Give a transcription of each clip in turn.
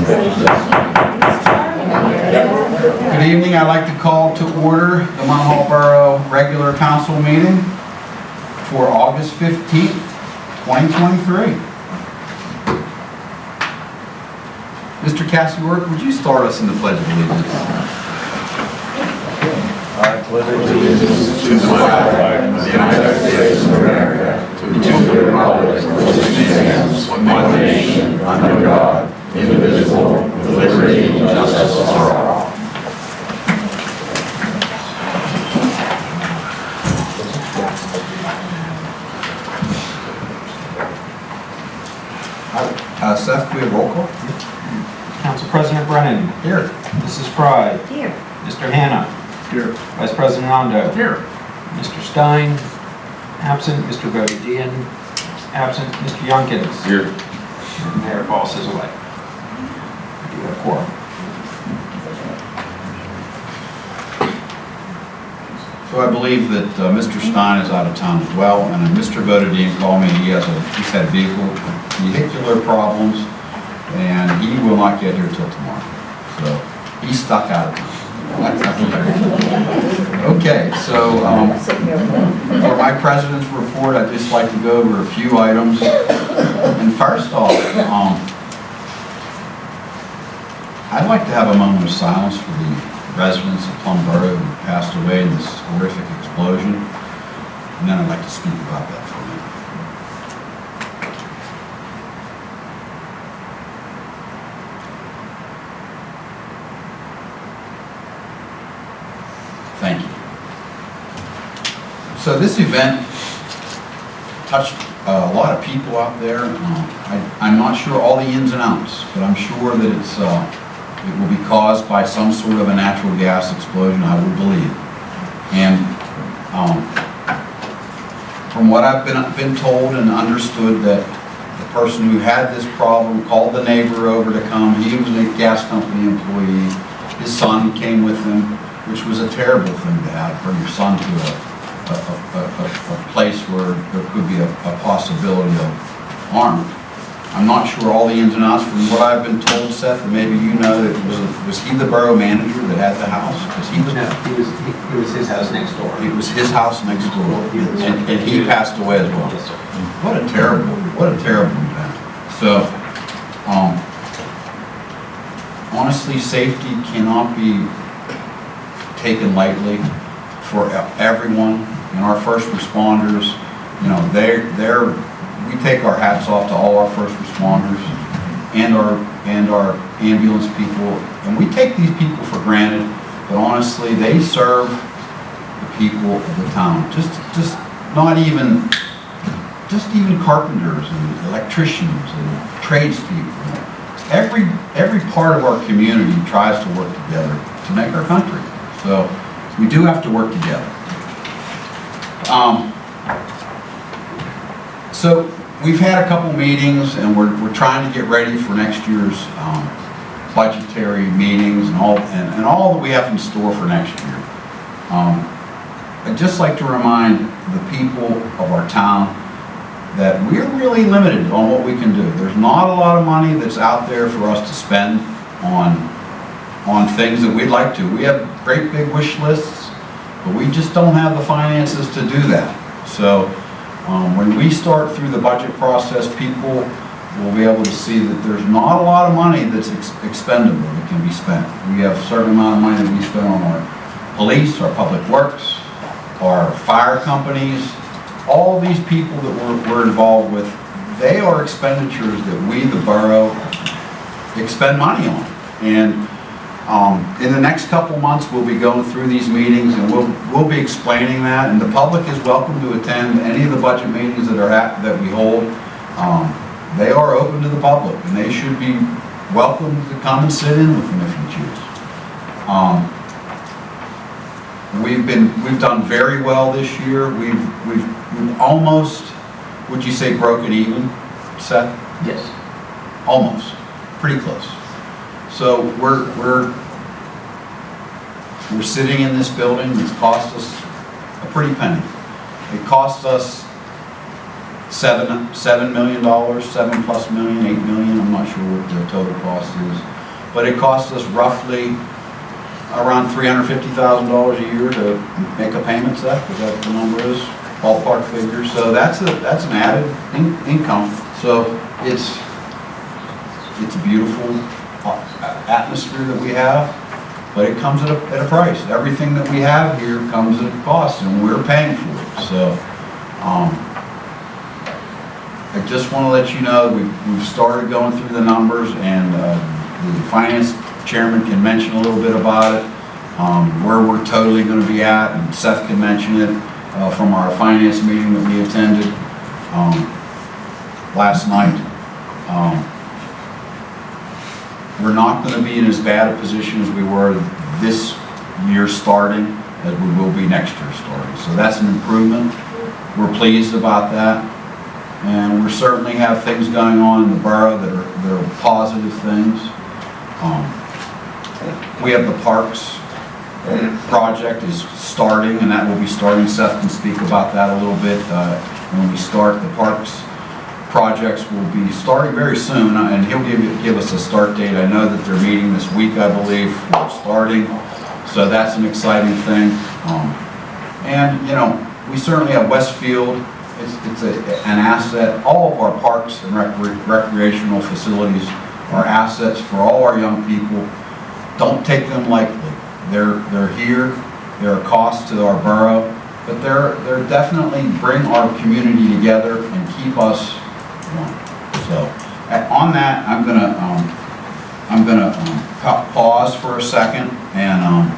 Good evening. I'd like to call to order the Munhall Borough regular council meeting for August 15th, 2023. Mr. Cassiworth, would you start us in the Pledge of Allegiance? I pledge allegiance to the flag of the United States of America, to the republic for which it stands, one nation, under God, indivisible, with liberty and justice for all. Seth, can we have roll call? Council President Brennan. Here. Mrs. Fry. Here. Mr. Hanna. Here. Vice President Rondo. Here. Mr. Stein. Absent. Mr. Bodedian. Absent. Mr. Youngkins. Here. And Mayor Voss is away. We do have quorum. So I believe that Mr. Stein is out of town as well, and Mr. Bodedian called me. He's had vehicular problems, and he will not get here till tomorrow. So he's stuck out of town. Okay, so for my president's report, I'd just like to go over a few items. And first off, I'd like to have a moment of silence for the residents of Plum Borough who passed away in this horrific explosion. And then I'd like to speak about that for a minute. Thank you. So this event touched a lot of people out there. I'm not sure all the ins and outs, but I'm sure that it will be caused by some sort of a natural gas explosion, I would believe. And from what I've been told and understood, that the person who had this problem called the neighbor over to come. He was a gas company employee. His son came with him, which was a terrible thing to have, bring your son to a place where there could be a possibility of harm. I'm not sure all the ins and outs. From what I've been told, Seth, and maybe you know, that was he the borough manager that had the house? Because he was. No, it was his house next door. It was his house next door, and he passed away as well. Yes, sir. What a terrible event. So, honestly, safety cannot be taken lightly for everyone. And our first responders, you know, we take our hats off to all our first responders and our ambulance people, and we take these people for granted, but honestly, they serve the people of the town. Just even carpenters and electricians and tradespeople. Every part of our community tries to work together to make our country. So we do have to work together. So we've had a couple meetings, and we're trying to get ready for next year's budgetary meetings and all that we have in store for next year. I'd just like to remind the people of our town that we're really limited on what we can do. There's not a lot of money that's out there for us to spend on things that we'd like to. We have great big wish lists, but we just don't have the finances to do that. So when we start through the budget process, people will be able to see that there's not a lot of money that's expendable that can be spent. We have a certain amount of money that we spend on our police, our public works, our fire companies. All these people that we're involved with, they are expenditures that we, the borough, expend money on. And in the next couple months, we'll be going through these meetings, and we'll be explaining that. And the public is welcome to attend any of the budget meetings that we hold. They are open to the public, and they should be welcome to come and sit in with them if you choose. We've done very well this year. We've almost, would you say, broken even, Seth? Yes. Almost, pretty close. So we're sitting in this building that's cost us a pretty penny. It cost us $7 million, $7+ million, $8 million. I'm not sure what the total cost is. but it costs us roughly around $350,000 a year to make a payment, Seth, is that what the number is? Ballpark figure, so that's an added income. So it's a beautiful atmosphere that we have, but it comes at a price. Everything that we have here comes at a cost, and we're paying for it. So I just want to let you know we've started going through the numbers, and the finance chairman can mention a little bit about it, where we're totally going to be at, and Seth can mention it from our finance meeting that we attended last night. We're not going to be in as bad a position as we were this year starting as we will be next year starting. So that's an improvement. We're pleased about that. And we certainly have things going on in the borough that are positive things. We have the parks project is starting, and that will be starting. Seth can speak about that a little bit. When we start, the parks projects will be starting very soon, and he'll give us a start date. I know that they're meeting this week, I believe, for starting. So that's an exciting thing. And you know, we certainly have Westfield. It's an asset. All of our parks and recreational facilities are assets for all our young people. Don't take them lightly. They're here. They're a cost to our borough, but they're definitely bring our community together and keep us one. So on that, I'm gonna pause for a second and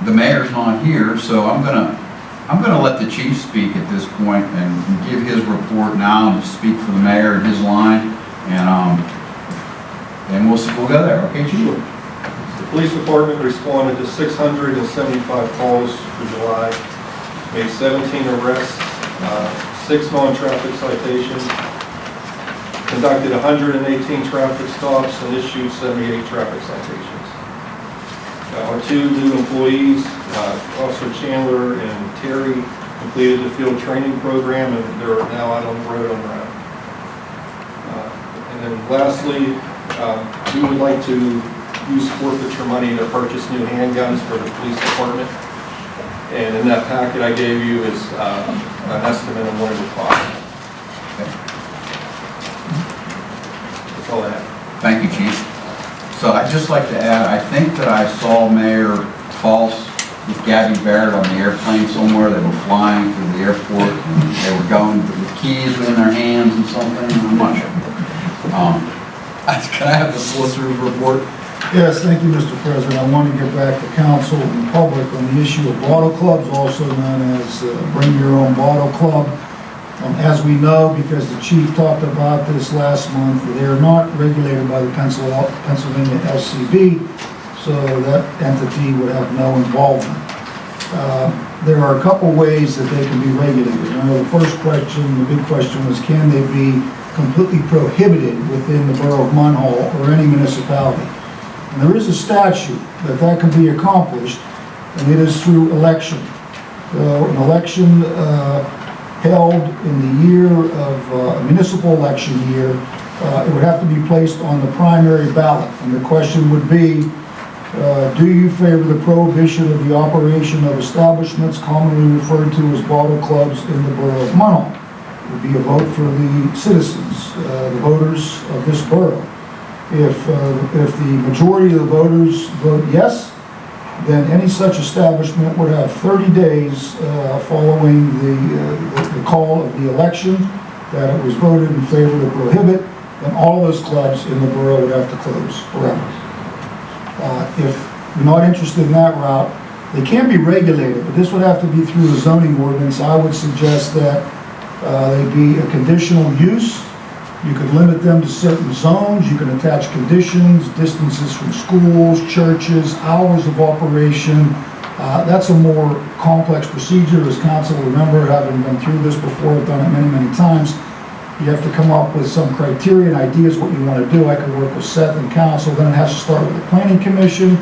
the mayor's not here, so I'm gonna let the chief speak at this point and give his report now and speak for the mayor and his line, and we'll go there. Okay, chief. The police department responded to 675 calls for July, made 17 arrests, 6 non-traffic citations, conducted 118 traffic stops, and issued 78 traffic citations. Our 2 new employees, Officer Chandler and Terry, completed the field training program, and they're now out on the road on their own. And then lastly, we would like to use forfeiture money to purchase new handguns for the police department. And in that packet I gave you is an estimate of what it would cost. That's all I have. Thank you, Chief. So I'd just like to add, I think that I saw Mayor False with Gabby Barrett on the airplane somewhere. They were flying through the airport, and they were going with keys in their hands and something. I'm not sure. Can I have the solicitor's report? Yes, thank you, Mr. President. I want to get back to council and the public on the issue of bottle clubs, also known as Bring Your Own Bottle Club. As we know, because the chief talked about this last month, they are not regulated by the Pennsylvania LCB, so that entity would have no involvement. There are a couple ways that they can be regulated. The first question, the big question was, can they be completely prohibited within the borough of Munhall or any municipality? And there is a statute that can be accomplished, and it is through election. An election held in the year of a municipal election year, it would have to be placed on the primary ballot. And the question would be, do you favor the prohibition of the operation of establishments commonly referred to as bottle clubs in the borough of Munhall? It would be a vote for the citizens, the voters of this borough. If the majority of the voters vote yes, then any such establishment would have 30 days following the call of the election that it was voted in favor to prohibit, and all of those clubs in the borough would have to close forever. If you're not interested in that route, they can be regulated, but this would have to be through a zoning ordinance. I would suggest that they be a conditional use. You could limit them to certain zones. You can attach conditions, distances from schools, churches, hours of operation. That's a more complex procedure. As council will remember, having been through this before, I've done it many, many times. You have to come up with some criteria and ideas what you want to do. I could work with Seth and council. Then it has to start with the planning commission.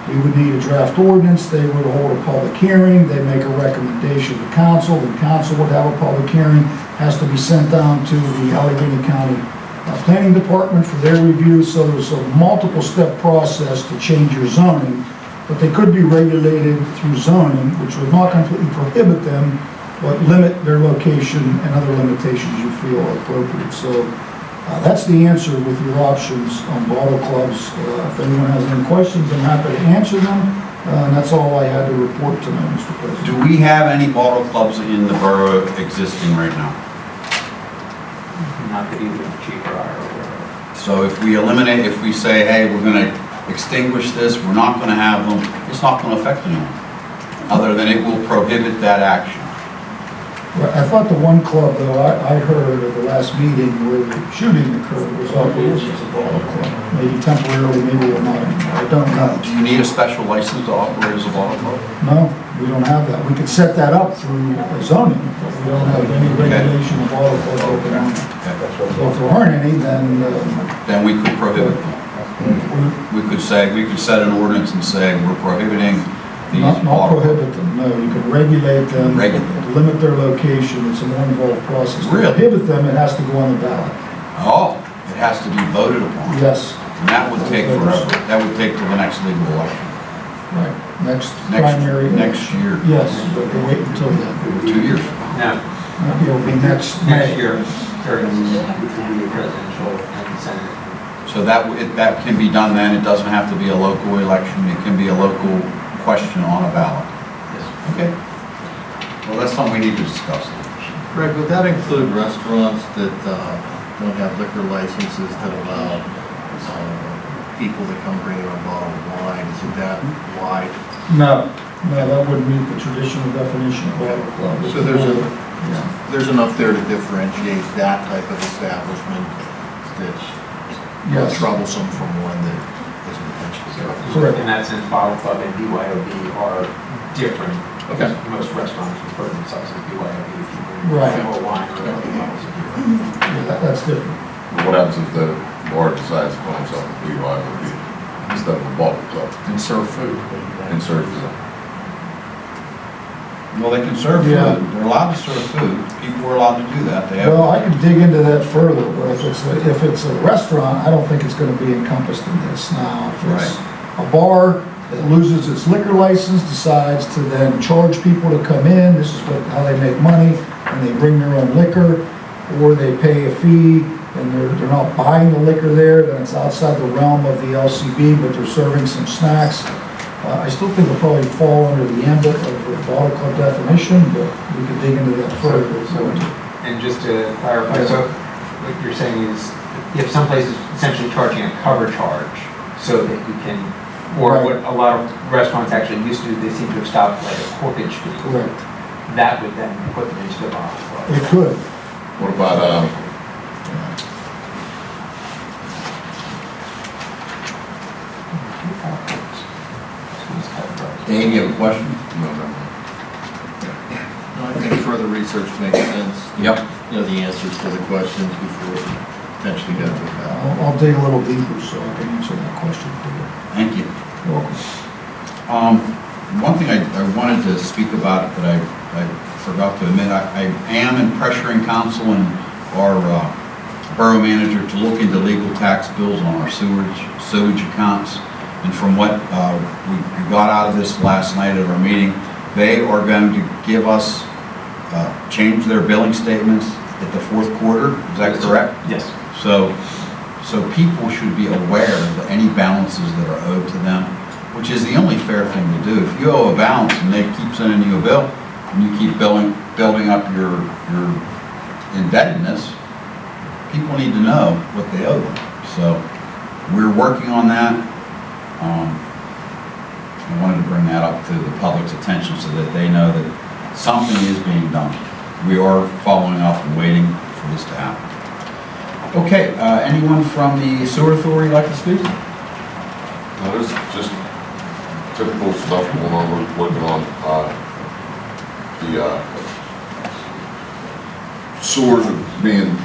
We would need a draft ordinance. They would hold a public hearing. They make a recommendation to council. The council would have a public hearing. has to be sent down to the Allegheny County Planning Department for their review, so there's a multiple step process to change your zoning, but they could be regulated through zoning, which would not completely prohibit them, but limit their location and other limitations you feel are appropriate. So that's the answer with your options on bottle clubs. If anyone has any questions, I'm happy to answer them. And that's all I had to report tonight, Mr. President. Do we have any bottle clubs in the borough existing right now? Not that either the chief or I are aware of. So if we eliminate, if we say, hey, we're going to extinguish this, we're not going to have them, it's not going to affect anyone, other than it will prohibit that action. Well, I thought the one club, though, I heard at the last meeting where the shooting occurred was operated as a bottle club. Maybe temporarily, maybe we're not anymore. I don't know. Do you need a special license to operate as a bottle club? No, we don't have that. We could set that up through zoning, but we don't have any regulation of bottle clubs open on it. So if there aren't any, then Then we could prohibit them. We could say, we could set an ordinance and say, we're prohibiting these not bottle clubs. prohibit them. No, you can regulate them, limit their location. It's a more involved process. To Really? prohibit them, it has to go on the ballot. Oh, it has to be voted upon. Yes, And that would take forever. That would take till the next legal election. right. Next primary. Next year. Yes, but we'll wait until then. 2 years. Now, It'll be next next May. year, during the presidential and Senate. So that can be done then. It doesn't have to be a local election. It can be a local question on a ballot. Okay. Well, that's something we need to discuss. Greg, would that include restaurants that don't have liquor licenses that allow people to come bring in a bottle of wine? Is it that wide? No, that wouldn't meet the traditional definition of bottle club. So there's enough there to differentiate that type of establishment that's more Yes. troublesome from one that is potentially. Correct. In that sense, bottle club and BYOB are different. Okay. Most restaurants refer to themselves as BYOB if you bring Right. more wine or other bottles of beer. Yeah, that's different. What happens if the bar decides to call himself a BYOB instead of a bottle club And serve food. and serve food? Well, they can serve food. Yeah. They're allowed to serve food. People are allowed to do that. They have. Well, I can dig into that further, but if it's a restaurant, I don't think it's gonna be encompassed in this. Now, if it's a bar that loses its liquor license, decides to then charge people to come in, this is how they make money, and they bring their own liquor, or they pay a fee, and they're not buying the liquor there, then it's outside the realm of the LCB, but they're serving some snacks. I still think it'll probably fall under the ambit of the bottle club definition, but we could dig into that further. And just to clarify, so what you're saying is if someplace is essentially charging a cover charge so that you can, or Right. what a lot of restaurants actually used to do, they seem to have stopped like a corkage fee. Correct. That would then put them into the bottle club. It could. What about, Dave, you have a question? no, no. I think further research makes sense. Yep. You know, the answers to the questions before we potentially get to the ballot. I'll dig a little deeper so I can answer that question for you. Thank you. You're welcome. One thing I wanted to speak about that I forgot to admit, I am pressuring council and our borough manager to look into legal tax bills on our sewage accounts. And from what we got out of this last night at our meeting, they are going to give us, change their billing statements at the fourth quarter. Is that correct? Yes. So people should be aware of any balances that are owed to them, which is the only fair thing to do. If you owe a balance and they keep sending you a bill, and you keep building up your indebtedness, people need to know what they owe them. So we're working on that. I wanted to bring that up to the public's attention so that they know that something is being done. We are following up and waiting for this to happen. Okay, anyone from the sewer authority like to speak? No, there's just typical stuff going on, we're working on, the sewers are being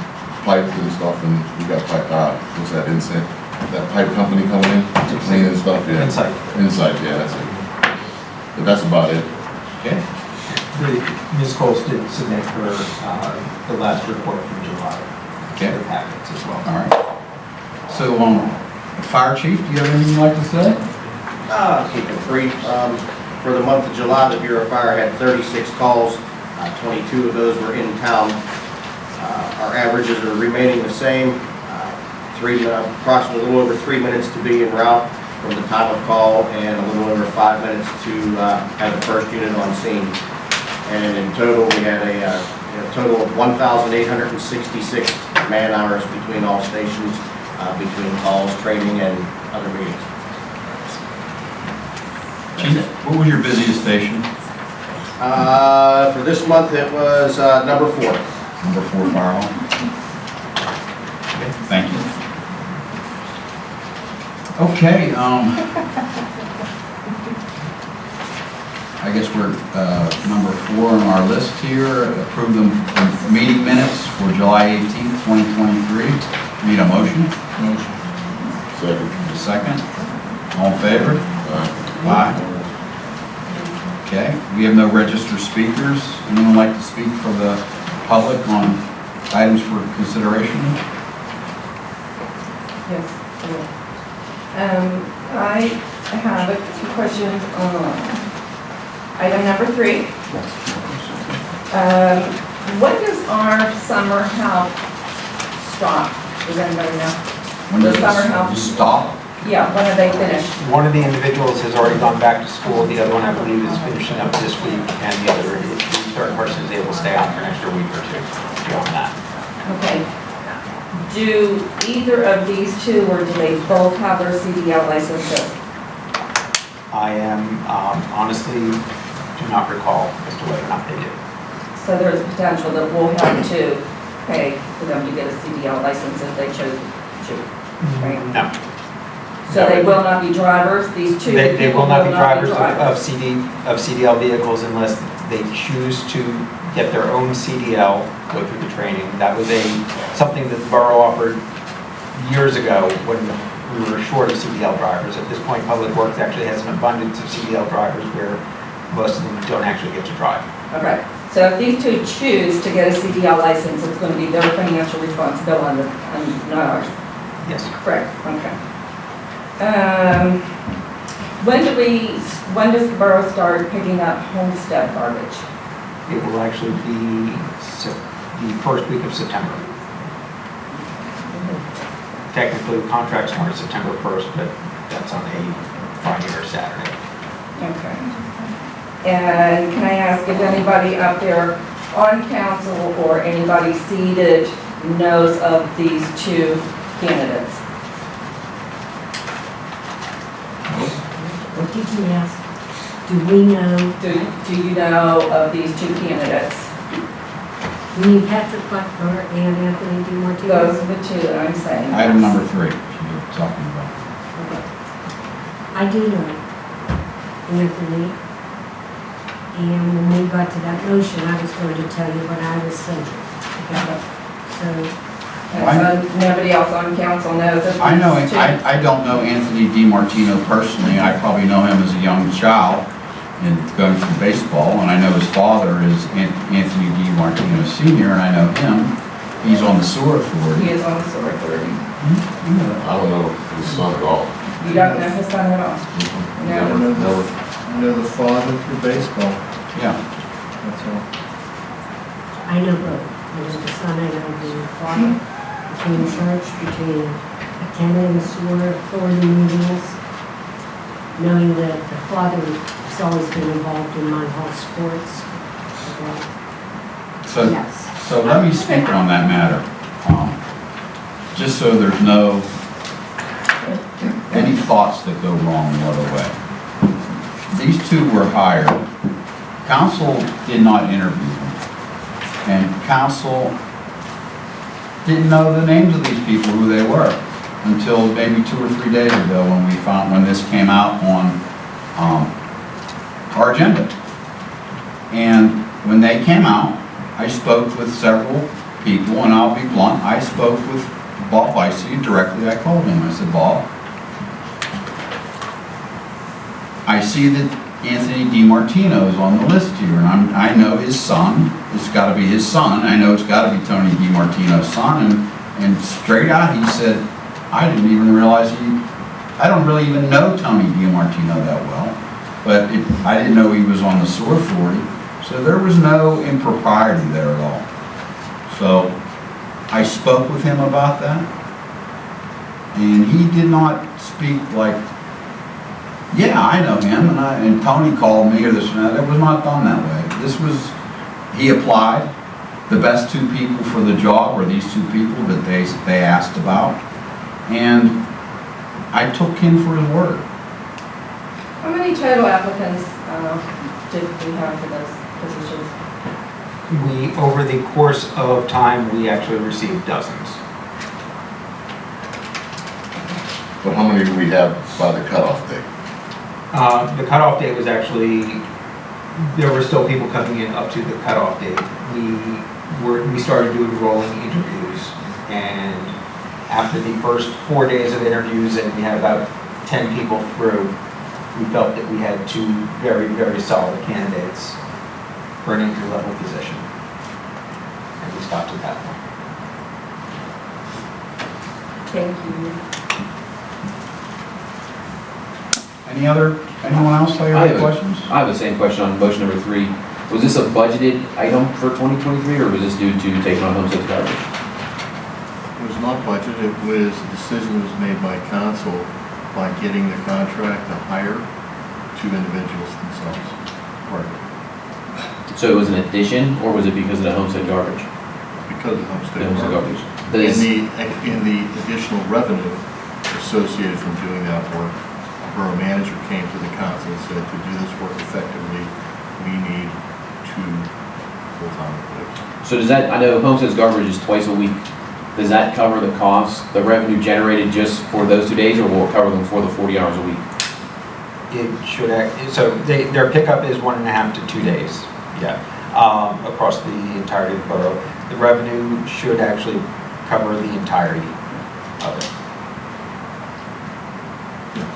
piped and stuff, and we got pipe, what's that, Insight? That pipe company coming in to clean and stuff, yeah. Insight. Insight, yeah, that's it. But that's about it. Okay. Ms. Coles did submit her, the last report from July. Okay. The packets as well. All right. So, Fire Chief, do you have anything you'd like to say? Keep it brief. For the month of July, the Bureau of Fire had 36 calls. 22 of those were in town. Our averages are remaining the same. Approximately a little over 3 minutes to be en route from the time of call, and a little over 5 minutes to have the first unit on scene. And in total, we had a total of 1,866 man hours between all stations, between calls, training, and other meetings. Chief, what was your busiest station? For this month, it was number 4. Number 4 Fire Hall. Okay, thank you. Okay, I guess we're, number 4 on our list here, approve the meeting minutes for July 18th, 2023. Need a motion? Motion. Second. A second? All in favor? Aye. Okay, we have no registered speakers. Anyone like to speak for the public on items for consideration? Yes. I have a few questions on item number 3. When does our summer help stop? Does anybody know? When The does summer this help? stop? Yeah, when are they finished? One of the individuals has already gone back to school, the other one, I believe, is finishing up this week, and the other, the third person is able to stay on for an extra week or 2 beyond that. Okay. Do either of these two, or do they both have their CDL licenses? I am, honestly, do not recall as to whether or not they did. So there's a potential that we'll have to pay for them to get a CDL license if they chose to, right? No. So they will not be drivers, these two They people will not be drivers of CDL vehicles unless they choose to get their own CDL, go through the training. That was something that the borough offered years ago when we were short of CDL drivers. At this point, Public Works actually has an abundance of CDL drivers where most of them don't actually get to drive. Okay, so if these two choose to get a CDL license, it's going to be their financial responsibility and not ours. Yes. Correct, okay. When does the borough start picking up homestead garbage? It will actually be the first week of September. Technically, the contract starts September 1st, but that's on a Friday or Saturday. Okay. And can I ask if anybody up there on council or anybody seated knows of these two candidates? What did you ask? Do we know, Do you know of these two candidates? you mean Patrick Blackburn and Anthony DiMartino? Those are the two that I'm saying. Item number 3, she was talking about. I do know Anthony. And when we got to that motion, I was going to tell you what I was thinking. So, And so nobody else on council knows of these I know, two? I don't know Anthony DiMartino personally. I probably know him as a young child and going through baseball, and I know his father is Anthony DiMartino Sr., and I know him. He's on the sewer He authority. is on the sewer authority. I don't know his son at all. You don't know his son at all? Never, No? never. I know the father through baseball, Yeah, that's all. I know both. I know the son, I know the father, between church, between attending sewer authority meetings, knowing that the father has always been involved in Munhall sports. so, Yes. so let me speak on that matter. Just so there's any thoughts that go wrong the other way. These two were hired. Council did not interview them. And council didn't know the names of these people, who they were, until maybe 2 or 3 days ago when this came out on our agenda. And when they came out, I spoke with several people, and I'll be blunt, I spoke with Bob Vicey directly. I called him. I said, Bob, I see that Anthony DiMartino is on the list here, and I know his son, it's gotta be his son, I know it's gotta be Tony DiMartino's son, and straight out, he said, I didn't even realize I don't really even know Tony DiMartino that well, but I didn't know he was on the sewer authority, so there was no impropriety there at all. So, I spoke with him about that, and he did not speak like, yeah, I know him, and Tony called me or this and that. It was not done that way. This was, he applied. The best two people for the job were these two people that they asked about, and I took him for his word. How many total applicants did we have for those positions? Over the course of time, we actually received dozens. But how many do we have by the cutoff date? The cutoff date was actually, there were still people coming in up to the cutoff date. We started doing rolling interviews, and after the first 4 days of interviews, and we had about 10 people through, we felt that we had two very, very solid candidates for an entry-level position. And we stopped at that point. Thank you. Anyone else have any questions? I have the same question on motion number 3. Was this a budgeted item for 2023, or was this due to taking on homestead garbage? It was not budgeted, it was, a decision was made by council by getting the contract to hire two individuals themselves. So it was an addition, or was it because of the homestead garbage? Because of homestead The homestead garbage. garbage. In the additional revenue associated from doing that work, the borough manager came to the council and said, to do this work effectively, we need two full-time employees. So does that, I know homestead's garbage is twice a week. Does that cover the cost, the revenue generated just for those 2 days, or will it cover them for the 40 hours a week? It should so their pickup is 1.5 to 2 days, yeah, across the entirety of the borough. The revenue should actually cover the entirety of it.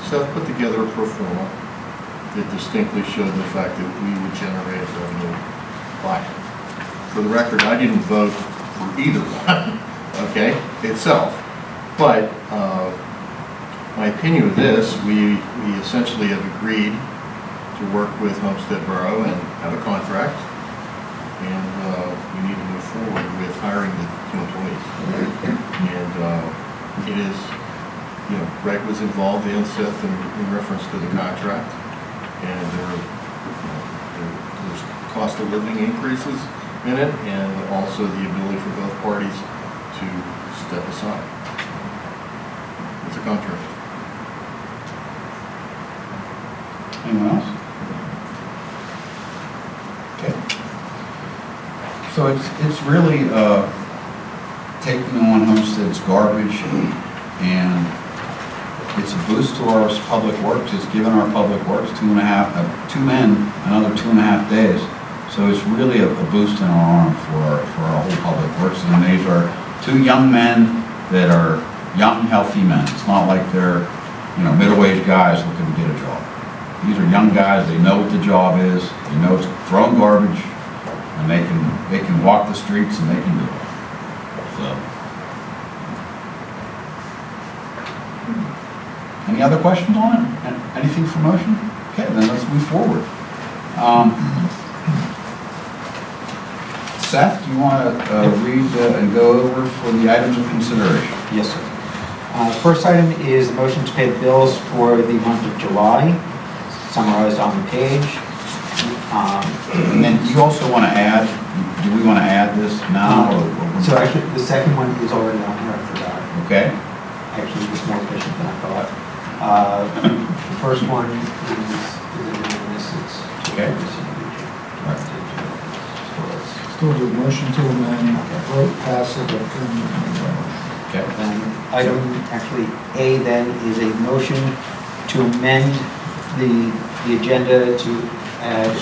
Seth put together a pro forma that distinctly showed the fact that we would generate revenue by it. For the record, I didn't vote for either one, okay, itself. But my opinion of this, we essentially have agreed to work with Homestead Borough and have a contract, and we need to move forward with hiring the two employees. And it is, you know, Greg was involved in Seth in reference to the contract, and there's cost of living increases in it, and also the ability for both parties to step aside. It's a contract. Anyone else? Okay. So it's really taking on Homestead's garbage, and it's a boost to our public works. It's given our public works 2 men, another 2.5 days. So it's really a boost in our arm for our whole public works. And these are two young men that are young, healthy men. It's not like they're, middle-aged guys looking to get a job. These are young guys. They know what the job is. They know it's throwing garbage, and they can walk the streets and they can do it. So. Any other questions on it? Anything for motion? Okay, then let's move forward. Seth, do you want to read and go over for the items of consideration? Yes, sir. The first item is the motion to pay the bills for the month of July, summarized on the page. And then do you also want to add, do we want to add this now? So actually, the second one is already on here, I forgot. Okay. Actually, it's more efficient than I thought. The first one is it's Okay. Still do motion to amend, vote pass it, but Okay. Then item, actually, A then is a motion to amend the agenda to add a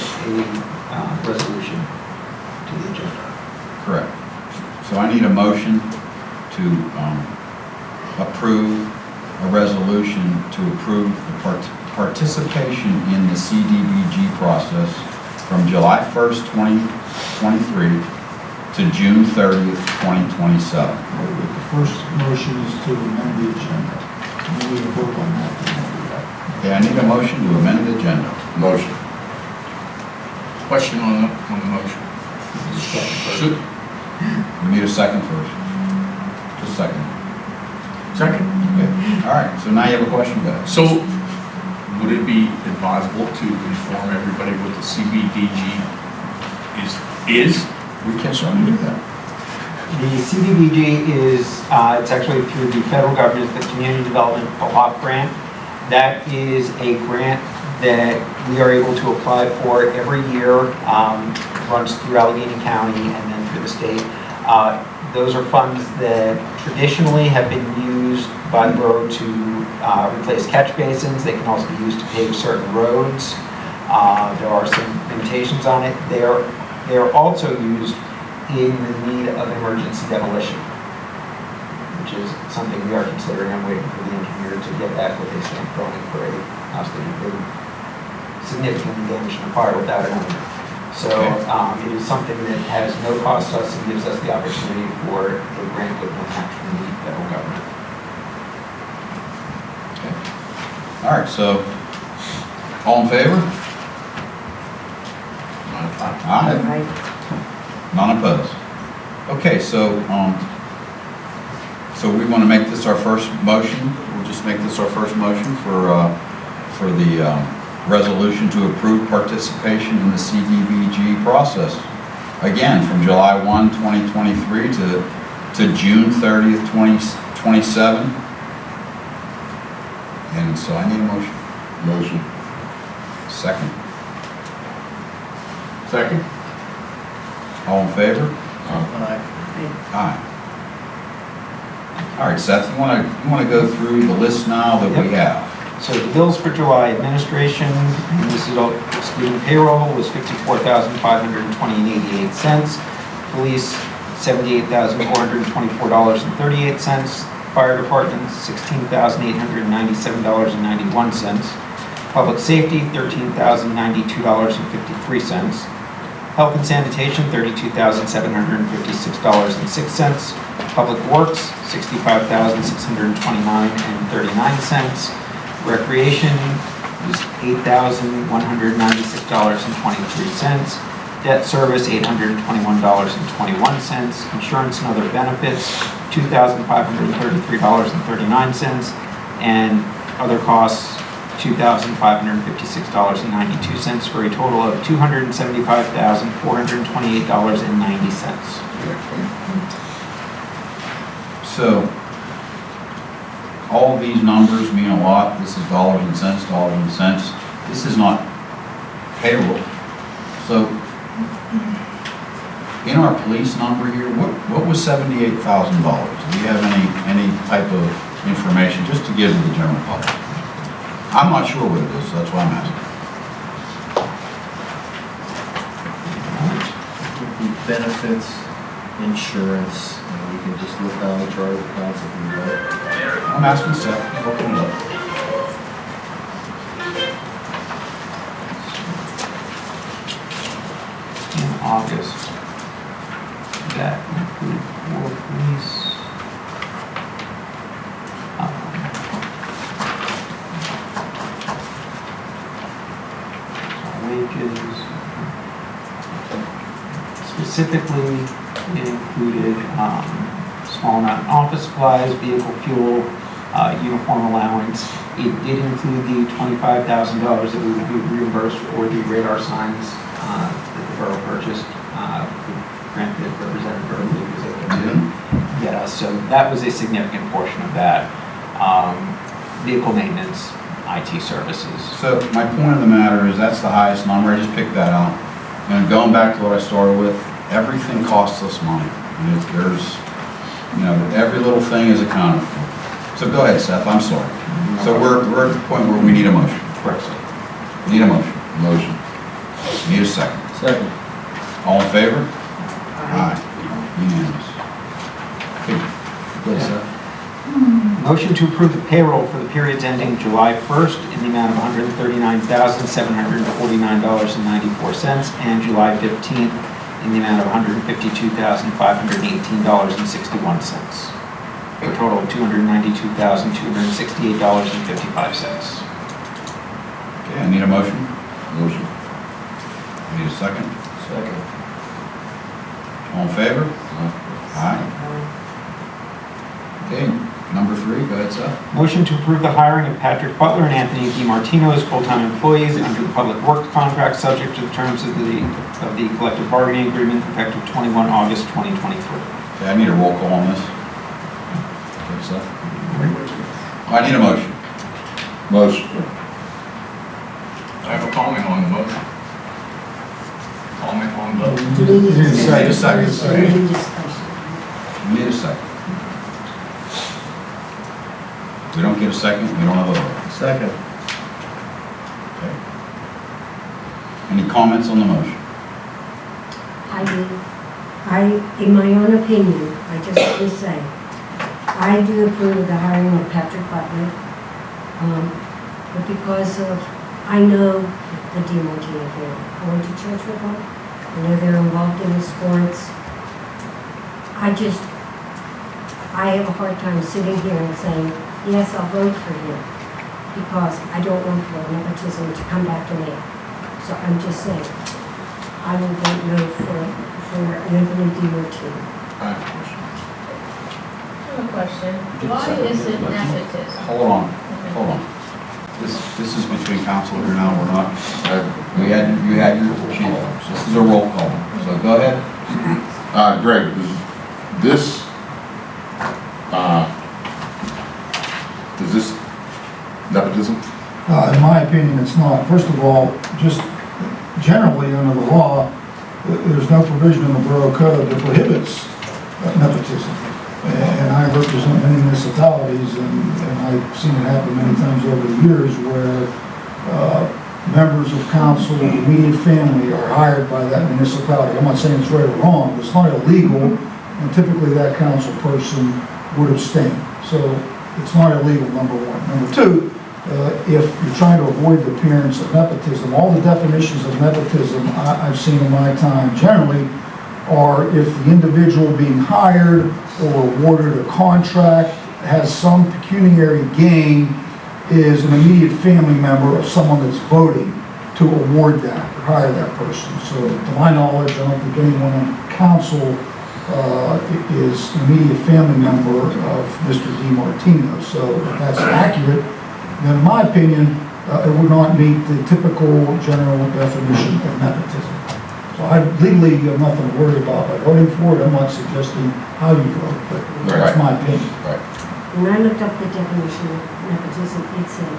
resolution to the agenda. Correct. So I need a motion to approve a resolution to approve the participation in the CDBG process from July 1st, 2023 to June 30th, 2027. The first motion is to amend the agenda. We need to vote on that. then we'll do that. Okay, I need a motion to amend the agenda. Motion. Question on the motion. Should, We need a second first. Just a second. second? Okay, all right, so now you have a question, guys. So, would it be advisable to inform everybody what the CBDG is? We can certainly do that. The CDBG is, it's actually through the federal government, the Community Development Block Grant. That is a grant that we are able to apply for every year, runs through Allegheny County and then through the state. Those are funds that traditionally have been used by the borough to replace catch basins. They can also be used to pave certain roads. There are some limitations on it. They are also used in the need of emergency demolition, which is something we are considering. I'm waiting for the engineer to get back with a stamp drawing for a house that has been significantly damaged in a fire without an owner. So it is something that has no cost to us and gives us the opportunity for a grant with no match from the federal government. All right, so, all in favor? Aye. Right. None opposed. Okay, so, so we want to make this our first motion. We'll just make this our first motion for the resolution to approve participation in the CDBG process. Again, from July 1, 2023 to June 30th, 2027. And so I need a motion. Motion. Second. Second? All in favor? Aye. Aye. All right, Seth, you want to go through the list now that we have? So the bills for July administration, and this is all excluding payroll, was $54,520.88. Police, $78,424.38. Fire department, $16,897.91. Public safety, $13,092.53. Health and sanitation, $32,756.06. Public works, $65,629.39. Recreation is $8,196.23. Debt service, $821.21. Insurance and other benefits, $2,533.39. And other costs, $2,556.92, for a total of $275,428.90. So, all of these numbers mean a lot. This is dollars and cents, dollars and cents. This is not payroll. So, in our police number here, what was $78,000? Do you have any type of information just to give to the general public? I'm not sure what it is, so that's why I'm asking. Benefits, insurance, and we can just look down the chart of accounts if we want. I'm asking Seth, looking it up. In August, that included war police. Wages. Specifically, it included small amount of office supplies, vehicle fuel, uniform allowance. It did include the $25,000 that we would be reimbursed for the radar signs that the borough purchased. Granted, Representative Burley was able to get us, so that was a significant portion of that. Vehicle maintenance, IT services. So my point of the matter is that's the highest number. I just picked that out. And going back to what I started with, everything costs us money. And there's, every little thing is accounted for. So go ahead, Seth, I'm sorry. So we're at the point where we need a motion. Correct, sir. Need a motion. Motion. Need a second. Second. All in favor? Aye. Unanimous. Okay. Go ahead, Seth. Motion to approve the payroll for the periods ending July 1st in the amount of $139,749.94 and July 15th in the amount of $152,518.61. For a total of $292,268.55. Okay, I need a motion. Motion. I need a second. Second. All in favor? Aye. Okay, number 3, go ahead, Seth. Motion to approve the hiring of Patrick Butler and Anthony DiMartino as full-time employees under the public works contract subject to the terms of the collective bargaining agreement effective 21 August 2023. Okay, I need a roll call on this. Okay, Seth? I need a motion. Motion. I have a comment on the motion. Comment on the, Need a second. Any discussion? Need a second. If we don't get a second, we don't have a vote. Second. Okay. Any comments on the motion? In my own opinion, I just want to say, I do approve of the hiring of Patrick Butler, but because of, I know the DiMartino family. I went to church with them. I know they're involved in the sports. I have a hard time sitting here and saying, yes, I'll vote for him, because I don't want for nepotism to come back to me. So I'm just saying, I will vote no for Anthony DiMartino. I have a question. I have a question. Why is it nepotism? Hold on. This is between council here now, we're not, you had your chief. This is a roll call, so go ahead. Greg, is this nepotism? In my opinion, it's not. First of all, just generally under the law, there's no provision in the Borough Code that prohibits nepotism. And I represent many municipalities, and I've seen it happen many times over the years where members of council, the immediate family are hired by that municipality. I'm not saying it's right or wrong, but it's not illegal, and typically that council person would abstain. So it's not illegal, number one. Number two, if you're trying to avoid the appearance of nepotism, all the definitions of nepotism I've seen in my time generally are if the individual being hired or awarded a contract has some pecuniary gain is an immediate family member of someone that's voting to award that or hire that person. So to my knowledge, I don't think anyone on council is an immediate family member of Mr. DiMartino. So if that's accurate, then in my opinion, it would not meet the typical general definition of nepotism. So I legally have nothing to worry about by voting for it. I'm not suggesting how you vote, but that's my opinion. Right. When I looked up the definition of nepotism, it said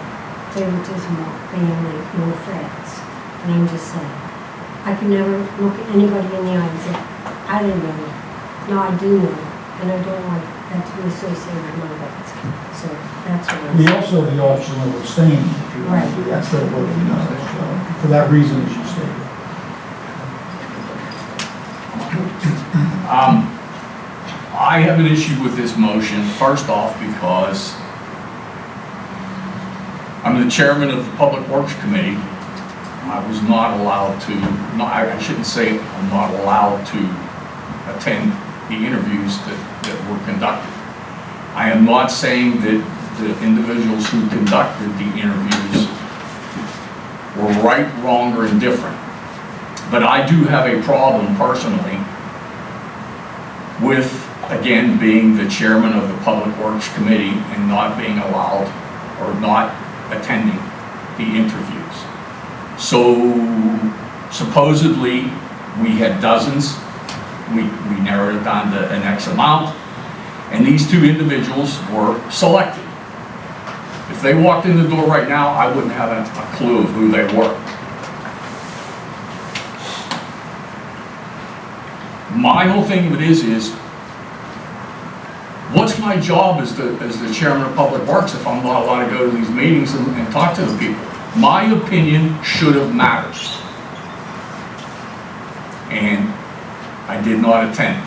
favoritism of family or friends. And I'm just saying, I can never look at anybody in the eye and say, I didn't know. No, I do know, and I don't want that to be associated with my votes. So that's what I'm We saying. also have the option of abstaining if you want to do that, instead of voting no. So for that reason, as you stated. I have an issue with this motion, first off, because I'm the chairman of the Public Works Committee. I was not allowed to, I shouldn't say I'm not allowed to attend the interviews that were conducted. I am not saying that the individuals who conducted the interviews were right, wrong, or indifferent. But I do have a problem personally with, again, being the chairman of the Public Works Committee and not being allowed or not attending the interviews. So supposedly we had dozens, we narrowed it down to an X amount, and these two individuals were selected. If they walked in the door right now, I wouldn't have a clue of who they were. My whole thing of it is what's my job as the chairman of Public Works if I'm not allowed to go to these meetings and talk to the people? My opinion should have mattered. And I did not attend.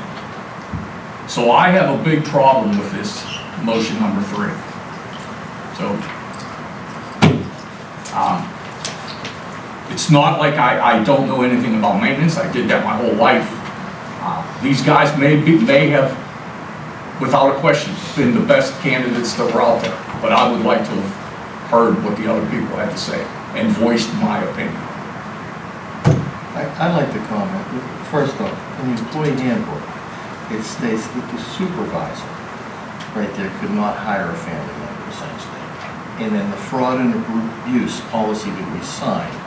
So I have a big problem with this motion number 3. So, it's not like I don't know anything about maintenance. I did that my whole life. These guys may have, without a question, been the best candidates that were out there, but I would like to have heard what the other people had to say and voiced my opinion. I'd like to comment. First off, in the employee handbook, it states that the supervisor, right there, could not hire a family member, essentially. And then the fraud and abuse policy that we signed,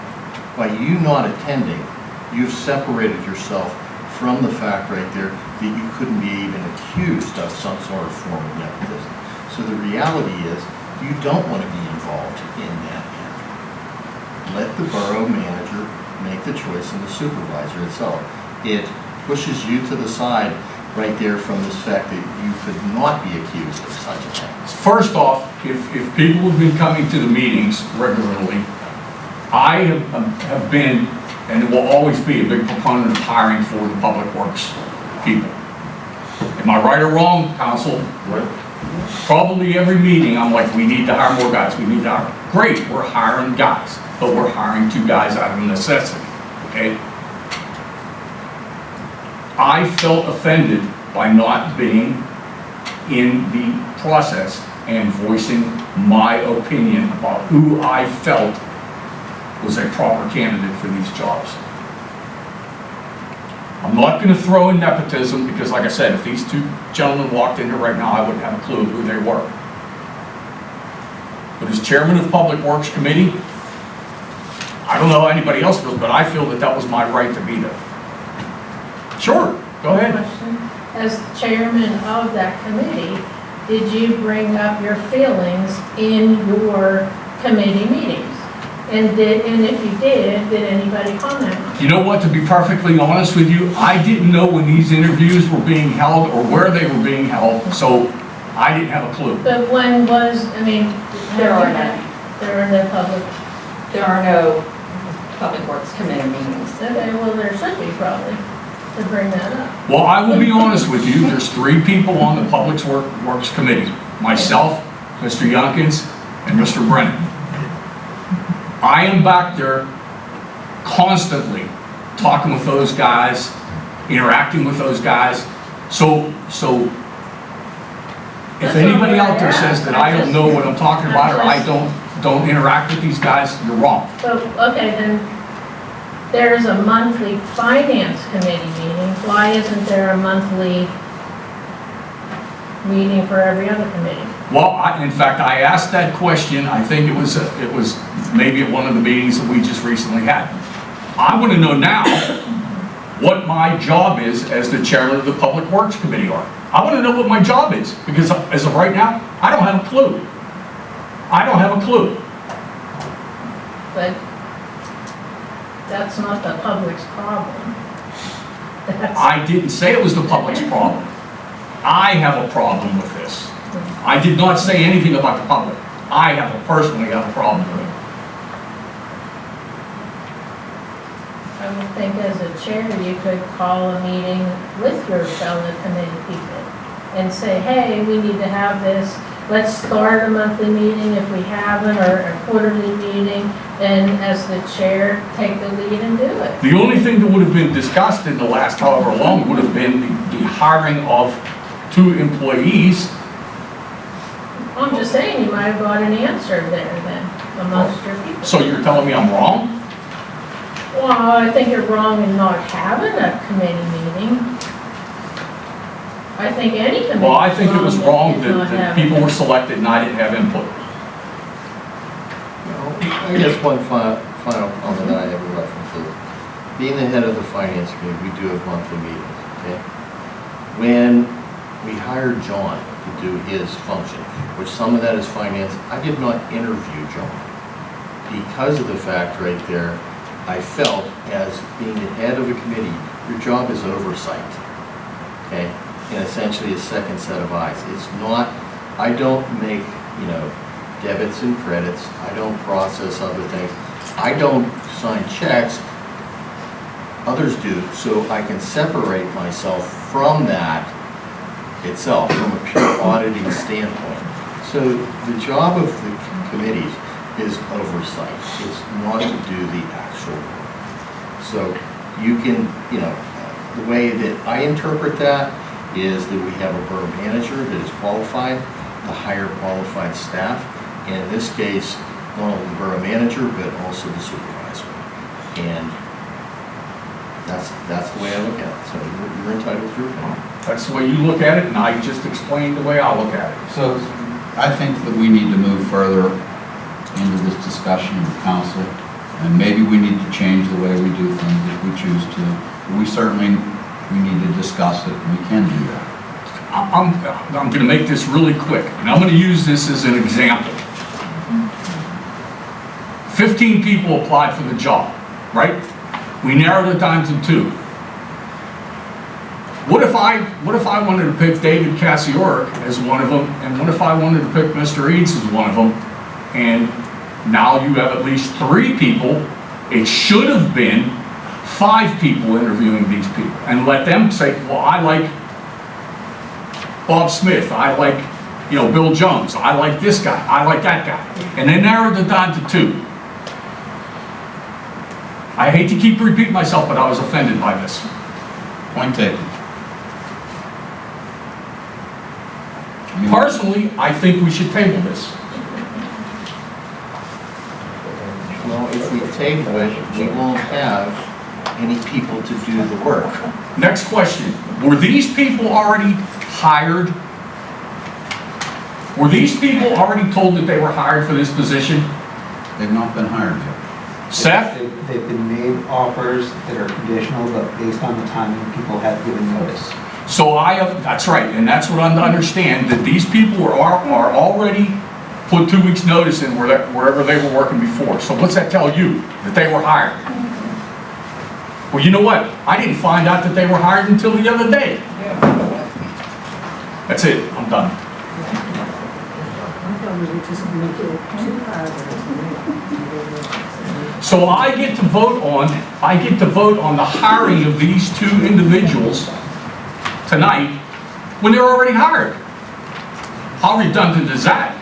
by you not attending, you've separated yourself from the fact right there that you couldn't be even accused of some sort of form of nepotism. So the reality is, you don't want to be involved in that matter. Let the borough manager make the choice and the supervisor itself. It pushes you to the side right there from this fact that you could not be accused of such a thing. First off, if people have been coming to the meetings regularly, I have been, and will always be, a big proponent of hiring for the public works people. Am I right or wrong, council? Right. Probably every meeting, I'm like, we need to hire more guys, we need to hire. Great, we're hiring guys, but we're hiring 2 guys out of necessity, okay? I felt offended by not being in the process and voicing my opinion about who I felt was a proper candidate for these jobs. I'm not going to throw in nepotism because, like I said, if these 2 gentlemen walked in here right now, I wouldn't have a clue who they were. But as chairman of Public Works Committee, I don't know how anybody else feels, but I feel that that was my right to be there. Sure, go ahead. Question. As chairman of that committee, did you bring up your feelings in your committee meetings? And if you did anybody comment on it? You know what, to be perfectly honest with you, I didn't know when these interviews were being held or where they were being held, so I didn't have a clue. But when was, I mean... There are none. There are no public... There are no Public Works Committee meetings. Okay, well, there should be probably, to bring that up. Well, I will be honest with you, there's 3 people on the Public Works Committee. Myself, Mr. Youngkins, and Mr. Brennan. I am back there constantly talking with those guys, interacting with those guys. So if anybody out there says that I don't know what I'm talking about or I don't interact with these guys, you're wrong. But, okay, then, there's a monthly finance committee meeting. Why isn't there a monthly meeting for every other committee? Well, in fact, I asked that question. I think it was maybe at one of the meetings that we just recently had. I want to know now what my job is as the chairman of the Public Works Committee. I want to know what my job is because as of right now, I don't have a clue. I don't have a clue. But that's not the public's problem. I didn't say it was the public's problem. I have a problem with this. I did not say anything about the public. I personally have a problem with it. I would think as a chair, you could call a meeting with your fellow committee people and say, hey, we need to have this. Let's start a monthly meeting if we haven't, or a quarterly meeting, and as the chair, take the lead and do it. The only thing that would have been discussed in the last however long would have been the hiring of 2 employees. I'm just saying, you might have got an answer there then, amongst your people. So you're telling me I'm wrong? Well, I think you're wrong in not having a committee meeting. I think any committee. Well, I think it was wrong is not that having people it. were selected and I didn't have input. I guess one final comment that I have a reference to. Being the head of the finance committee, we do have monthly meetings, okay? When we hired John to do his function, which some of that is finance, I did not interview John. Because of the fact right there, I felt as being the head of a committee, your job is oversight, okay? And essentially a second set of eyes. It's not, I don't make, debits and credits. I don't process other things. I don't sign checks. Others do, so I can separate myself from that itself from a pure auditing standpoint. So the job of the committees is oversight. It's not to do the actual work. So you can, the way that I interpret that is that we have a borough manager that is qualified to hire qualified staff. And in this case, not only the borough manager, but also the supervisor. And that's the way I look at it. So you're entitled to your opinion. That's the way you look at it, and I just explained the way I look at it. So I think that we need to move further into this discussion with council, and maybe we need to change the way we do things if we choose to. We certainly, we need to discuss it, and we can do that. I'm going to make this really quick, and I'm going to use this as an example. 15 people applied for the job, right? We narrowed it down to 2. What if I wanted to pick David Cassioric as one of them, and what if I wanted to pick Mr. Eads as one of them, and now you have at least 3 people. It should have been 5 people interviewing these people, and let them say, well, I like Bob Smith, I like, Bill Jones, I like this guy, I like that guy, and they narrowed it down to 2. I hate to keep repeating myself, but I was offended by this. Point taken. Personally, I think we should table this. Well, if we table it, we won't have any people to do the work. Next question. Were these people already hired? Were these people already told that they were hired for this position? They've not been hired yet. Seth? They've been made offers that are conditional, but based on the time when people have given notice. So that's right, and that's what I'm to understand, that these people are already put 2 weeks' notice in wherever they were working before. So what's that tell you? That they were hired? Well, you know what? I didn't find out that they were hired until the other day. That's it. I'm done. I thought we were just going to do 2 paragraphs. So I get to vote on the hiring of these 2 individuals tonight when they're already hired. How redundant is that?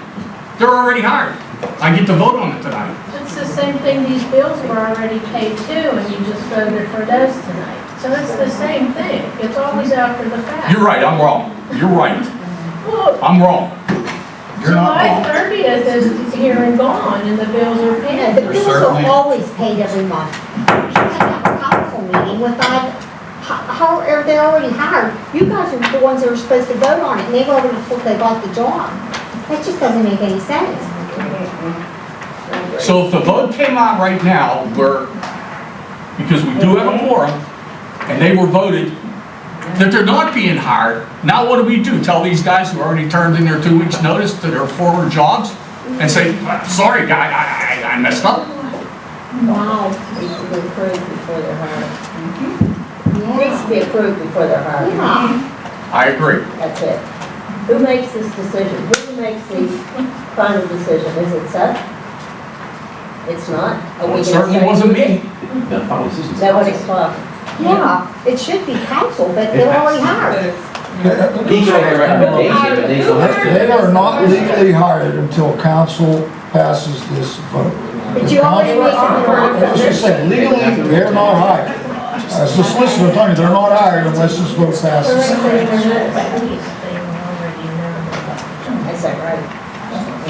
They're already hired. I get to vote on it tonight. It's the same thing, these bills were already paid too, and you just voted for those tonight. So it's the same thing. It's always after the fact. You're right, I'm wrong. You're right. Well, I'm wrong. You're not July wrong. 30th is here and gone, and the bills are Yeah, paid. the bills certainly- are always paid every month. You can't have a council meeting without, how are they already hired? You guys are the ones that are supposed to vote on it, and they've already told they got the job. That just doesn't make any sense. So if the vote came out right now, because we do have a quorum, and they were voted that they're not being hired, now what do we do? Tell these guys who already turned in their 2 weeks' notice to their former jobs and say, sorry, guy, I messed up? Wow. Needs to be approved before they're hired. Yeah. Needs to be approved before they're hired. Yeah. I agree. That's it. Who makes this decision? Who makes the final decision? Is it Seth? It's not? Are we Well, it gonna certainly say- wasn't me. Nobody's talking. Yeah, it should be council, but they're already hired. They are not legally hired until council passes this vote. But you already made them As I said, legally, they're not hired. As the solicitor attorney, they're not hired unless this vote passes. They already know. I said, right.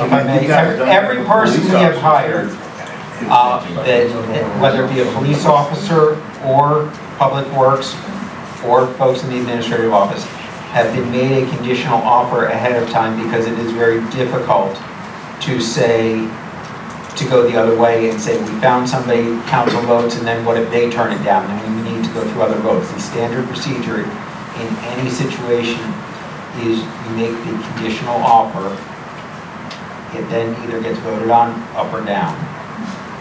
If I may, every person we have hired, whether it be a police officer or public works or folks in the administrative office, have been made a conditional offer ahead of time because it is very difficult to go the other way and say, we found somebody, council votes, and then what if they turn it down? Then we need to go through other votes. The standard procedure in any situation is you make the conditional offer. It then either gets voted on, up or down.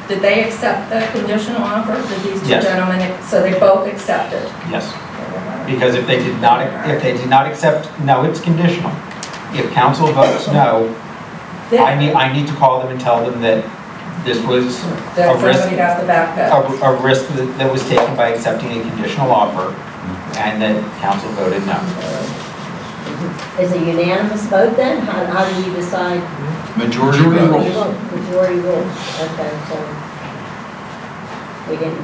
Did they accept the conditional offer? Did these two Yes. gentlemen, so they both accepted? Yes. Because if they did not accept, no, it's conditional. If council votes no, I need to call them and tell them that this was That a risk, somebody has to back up? a risk that was taken by accepting a conditional offer, and that council voted no. Is a unanimous vote then? How do you decide? Majority Majority vote. rules. Majority rules, okay, so we didn't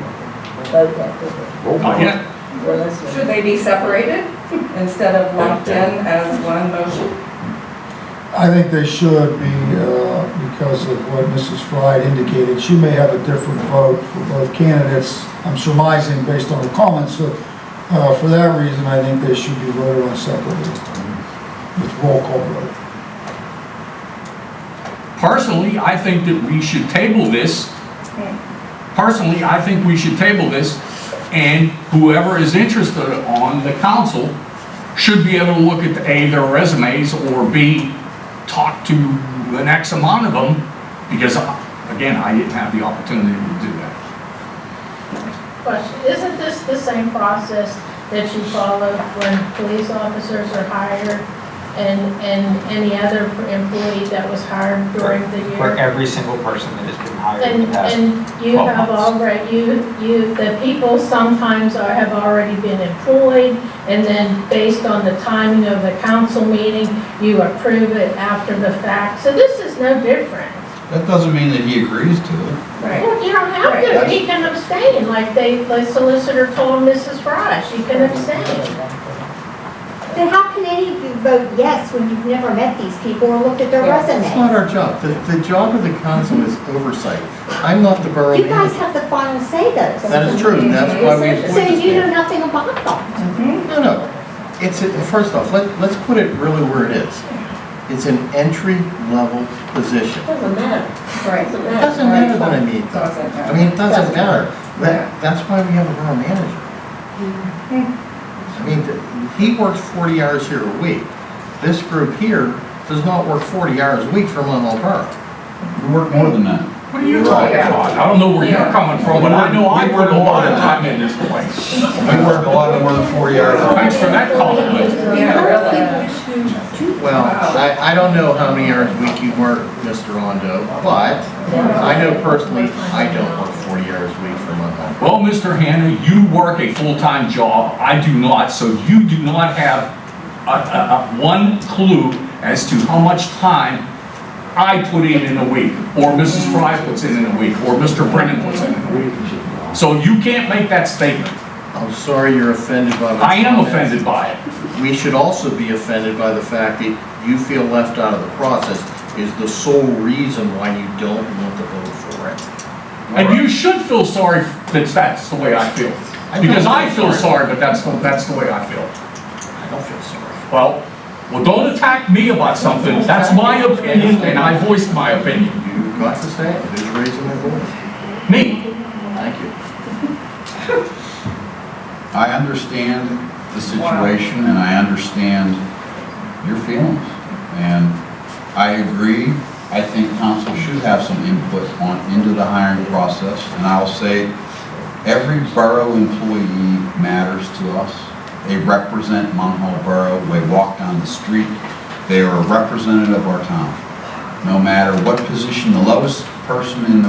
vote that, did we? Not yet. We're listening. Should they be separated instead of lumped in as one motion? I think they should be, because of what Mrs. Fry indicated. She may have a different vote for both candidates. I'm surmising based on the comments, so for that reason, I think they should be voted on separately with roll call vote. Personally, I think that we should table this. Personally, I think we should table this, and whoever is interested on the council should be able to look at A, their resumes, or B, talk to an X amount of them, because, again, I didn't have the opportunity to do that. Question, isn't this the same process that you follow when police officers are hired and any other employee that was hired during the year? For every single person that has been hired in the past. And you 12 have months. already, the people sometimes have already been employed, and then based on the timing of the council meeting, you approve it after the fact. So this is no different. That doesn't mean that he agrees to it. Well, you don't have to, he can abstain, like the solicitor told Mrs. Fry, she can abstain. Then how can any of you vote yes when you've never met these people or looked at their It's not resumes? our job. The job of the council is oversight. I'm not the borough You guys manager. have the final say though. That is true, and that's why we So appoint this you know man. nothing about them. No. It's, first off, let's put it really where it is. It's an entry-level position. Doesn't matter. Right. It doesn't matter that I meet them. Doesn't matter. I mean, it doesn't matter. That's why we have a borough manager. I mean, he works 40 hours here a week. This group here does not work 40 hours a week for Munhall Borough. We work more than that. What are you talking about? I don't know where you're coming from, but I know I work a lot of time in this place. We work a lot more than 40 hours. Thanks for that compliment. Yeah, really. Well, I don't know how many hours a week you work, Mr. Rondo, but I know personally, I don't work 40 hours a week for Munhall. Well, Mr. Hanna, you work a full-time job. I do not, so you do not have one clue as to how much time I put in a week, or Mrs. Fry puts in a week, or Mr. Brennan puts in a week. So you can't make that statement. I'm sorry you're offended by my I am comments. offended by it. We should also be offended by the fact that you feel left out of the process is the sole reason why you don't want to vote for it. And you should feel sorry that that's the way I feel. Because I feel sorry, but that's the way I feel. I don't feel sorry. Well, don't attack me about something. That's my opinion, and I voiced my opinion. You got to say it. Who's raising their voice? Me. Thank you. I understand the situation and I understand your feelings. And I agree, I think council should have some input into the hiring process. And I'll say, every borough employee matters to us. They represent Munhall Borough. They walk down the street. They are a representative of our town. No matter what position, the lowest person in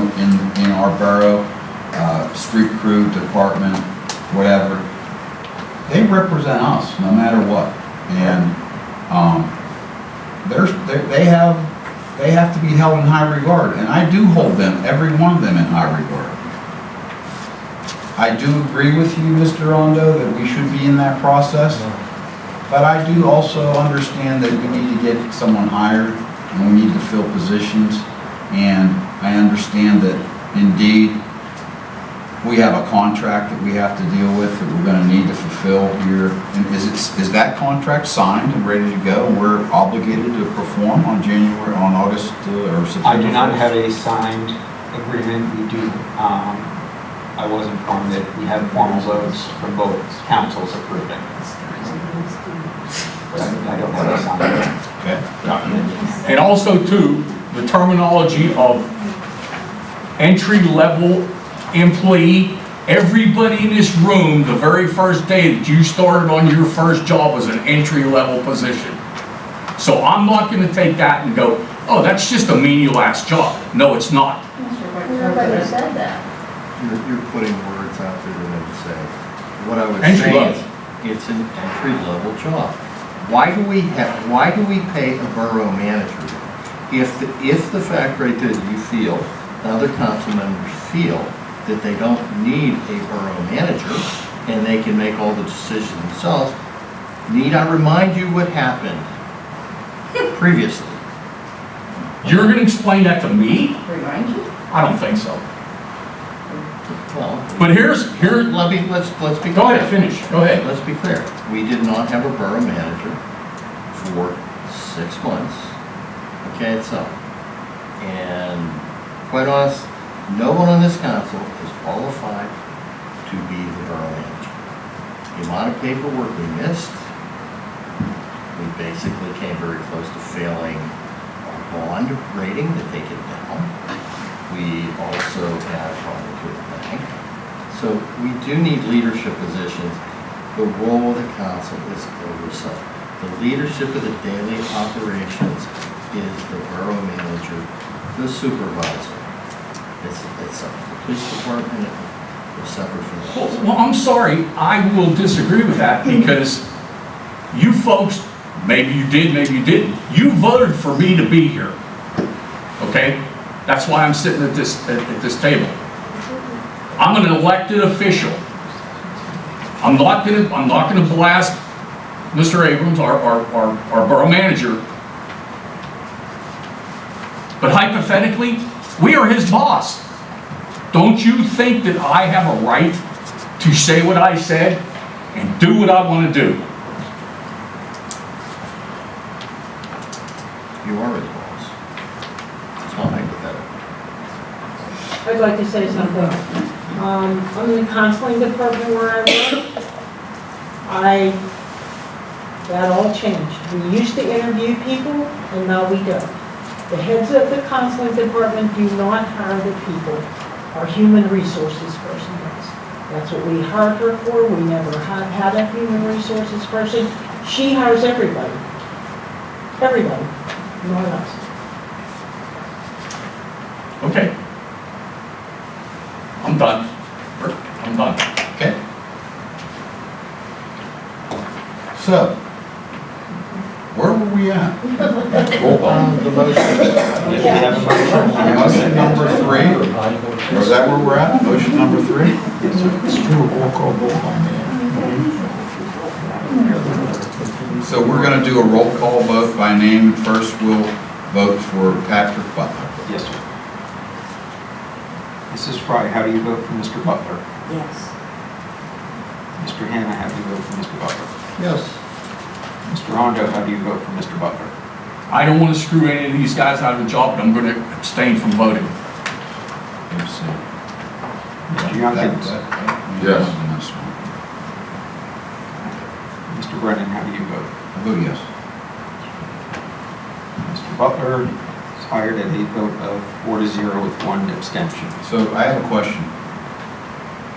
our borough, street crew, department, whatever, they represent us no matter what. And they have to be held in high regard. And I do hold them, every one of them, in high regard. I do agree with you, Mr. Rondo, that we should be in that process, but I do also understand that we need to get someone hired, and we need to fill positions, and I understand that indeed, we have a contract that we have to deal with, that we're gonna need to fulfill here. And is that contract signed and ready to go? We're obligated to perform on August or September 1st? I do not have a signed agreement. We do, I was informed that we have formal votes from both councils approving. But I don't have a signed document. And also, too, the terminology of entry-level employee. Everybody in this room, the very first day that you started on your first job was an entry-level position. So I'm not gonna take that and go, oh, that's just a menial-ass job. No, it's not. Nobody said that. You're putting words out there that I didn't say. What I would Entry say level. is, it's an entry-level job. Why do we pay a borough manager? If the fact right there that you feel, and other council members feel that they don't need a borough manager and they can make all the decisions themselves, need I remind you what happened previously? You're going to explain that to me? Remind you? I don't think so. Well, But let's be go clear. ahead, finish. Go ahead. Let's be clear. We did not have a borough manager for 6 months. Okay, so, and quite honest, no one on this council is qualified to be the borough manager. The amount of paperwork we missed, we basically came very close to failing our bond rating to take it down. We also had a problem with the bank. So we do need leadership positions. The role of the council is oversight. The leadership of the daily operations is the borough manager, the supervisor. It's separate. The police department is separate from that. Well, I'm sorry, I will disagree with that because you folks, maybe you did, maybe you didn't, you voted for me to be here. Okay? That's why I'm sitting at this table. I'm an elected official. I'm not gonna blast Mr. Abrams, our borough manager. But hypothetically, we are his boss. Don't you think that I have a right to say what I said and do what I want to do? You are his boss. It's not hypothetical. I'd like to say something. I'm in the counseling department where I work. That all changed. We used to interview people, and now we don't. The heads of the counseling department do not hire the people. Our human resources person does. That's what we hired her for. We never have had a human resources person. She hires everybody. Everybody, not us. Okay. I'm done. I'm done. Okay. So, where were we at? Roll call. The motion. Yes, we have a motion. Motion number 3. Is that where we're at? Motion number 3? Let's do a roll call vote by name. So we're going to do a roll call vote by name. First, we'll vote for Patrick Butler. Yes, sir. Mrs. Fry, how do you vote for Mr. Butler? Yes. Mr. Hannah, how do you vote for Mr. Butler? Yes. Mr. Rondo, how do you vote for Mr. Butler? I don't want to screw any of these guys out of a job, but I'm going to abstain from voting. Mr. Youngkins? Yes. Mr. Brennan, how do you vote? I vote yes. Mr. Butler is hired at a vote of 4-0 with 1 abstention. So I have a question.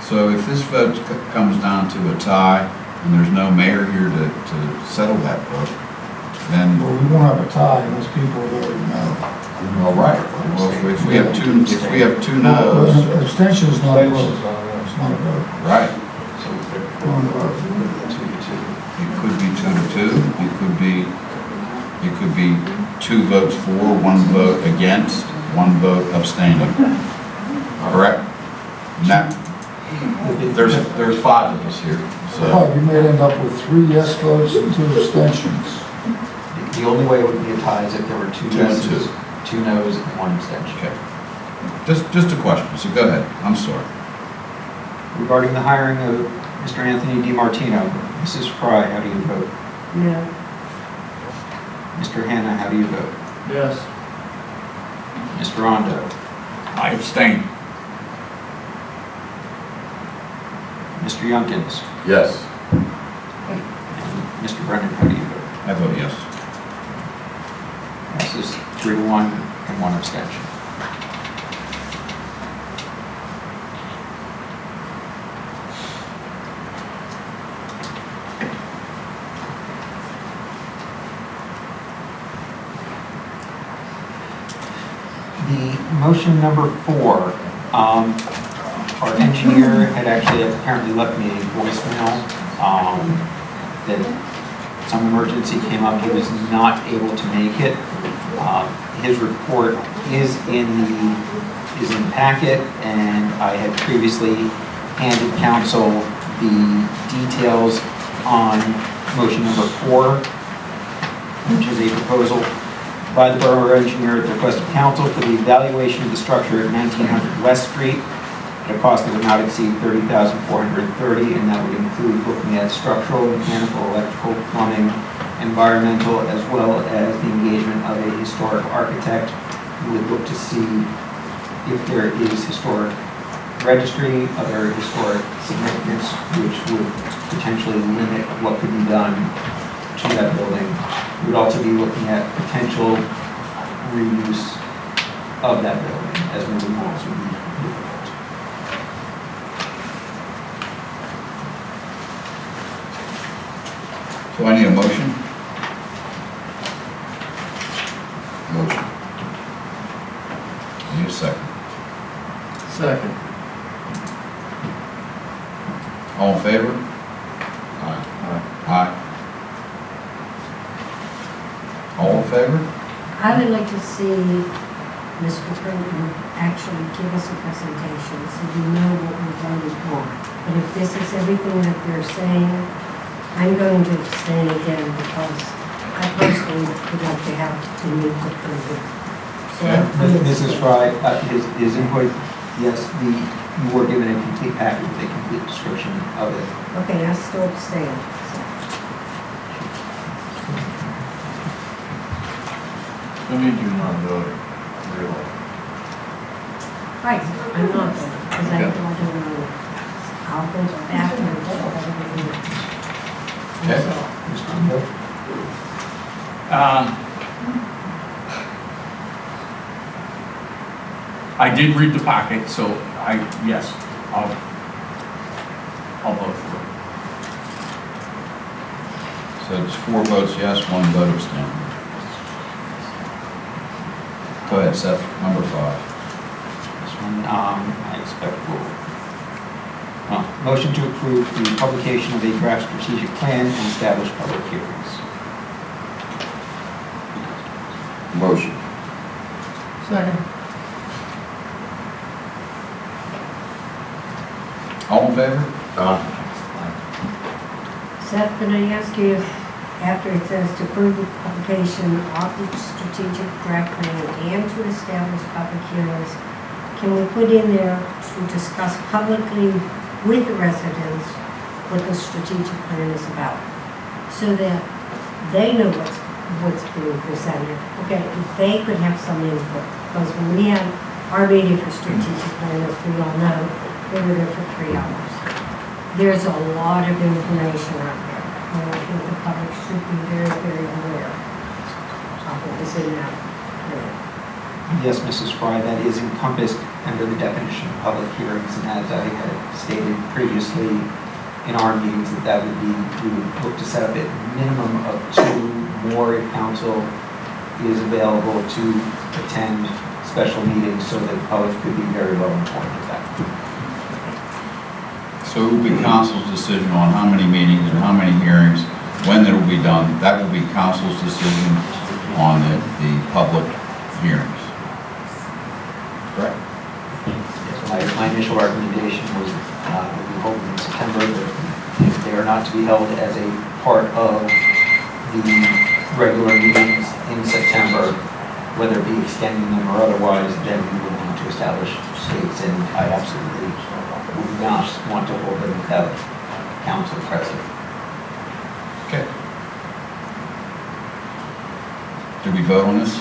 So if this vote comes down to a tie, and there's no mayor here to settle that vote, then, Well, we won't have a tie unless people already know. all right. Well, if we have two no's, Abstention is not a vote. It's not a vote. right, So we're One vote. 2-2. it could be 2-2, it could be 2 votes for, 1 vote against, 1 vote abstaining. Correct? Now, there's 5 of us here, so, Oh, you may end up with 3 yes votes and 2 abstentions. The only way it would be a tie is if there were 2 2 and yeses, 2. 2 noes, and 1 abstention. okay. Just a question, so go ahead, I'm sorry. Regarding the hiring of Mr. Anthony DiMartino, Mrs. Fry, how do you vote? No. Mr. Hannah, how do you vote? Yes. Mr. Rondo? I abstain. Mr. Youngkins? Yes. And Mr. Brennan, how do you vote? I vote yes. Passes 3-1 and 1 abstention. The motion number 4, our engineer had actually apparently left me a voicemail that some emergency came up, he was not able to make it. His report is in the packet, and I had previously handed council the details on motion number 4, which is a proposal by the Borough Engineer at the request of council for the evaluation of the structure at 1900 West Street at a cost that would not exceed $30,430, and that would include looking at structural, mechanical, electrical, plumbing, environmental, as well as the engagement of a historic architect who would look to see if there is historic registry, other historic significance, which would potentially limit what could be done to that building. We would also be looking at potential reuse of that building as moving walls would be difficult. So I need a motion. Motion. I need a second. Second. All in favor? Aye. Aye. All in favor? I would like to see Mr. Creighton actually give us a presentation so we know what we're voting on. But if this is everything that they're saying, I'm going to abstain again because I personally would like to have to meet the further. So, Mrs. Fry, his input, yes, you were given a complete package with a complete description of it. okay, I still abstain. I mean, you're not voting, really. Right, I'm not, because I Okay. don't know. I'll go back and everything. Okay. So, Mr. Underwood? I did read the packet, so yes, I'll vote for it. So it's 4 votes yes, 1 vote abstain. Go ahead, Seth, number 5. This one, I expect will. Motion to approve the publication of a draft strategic plan and establish public hearings. Motion. Second. All in favor? Aye. Seth, can I ask you if, after it says to approve the publication of the strategic draft plan and to establish public hearings, can we put in there to discuss publicly with the residents what the strategic plan is about? So that they know what's being presented. Okay, they could have some input, because when we had our meeting for strategic plan, as we all know, we were there for 3 hours. There's a lot of information out there, and I think the public should be very, very aware of what is in that plan. Yes, Mrs. Fry, that is encompassed under the definition of public hearings, and as I had stated previously in our meetings, that would be, we would look to set up a minimum of 2 more if council is available to attend special meetings so that the public could be very well informed of that. So it will be council's decision on how many meetings and how many hearings, when it will be done. That will be council's decision on the public hearings. Correct? Yes, my initial recommendation was that we hold them in September, but if they are not to be held as a part of the regular meetings in September, whether it be extending them or otherwise, then we would need to establish dates, and I absolutely would not want to hold them without council present. Okay. Did we vote on this?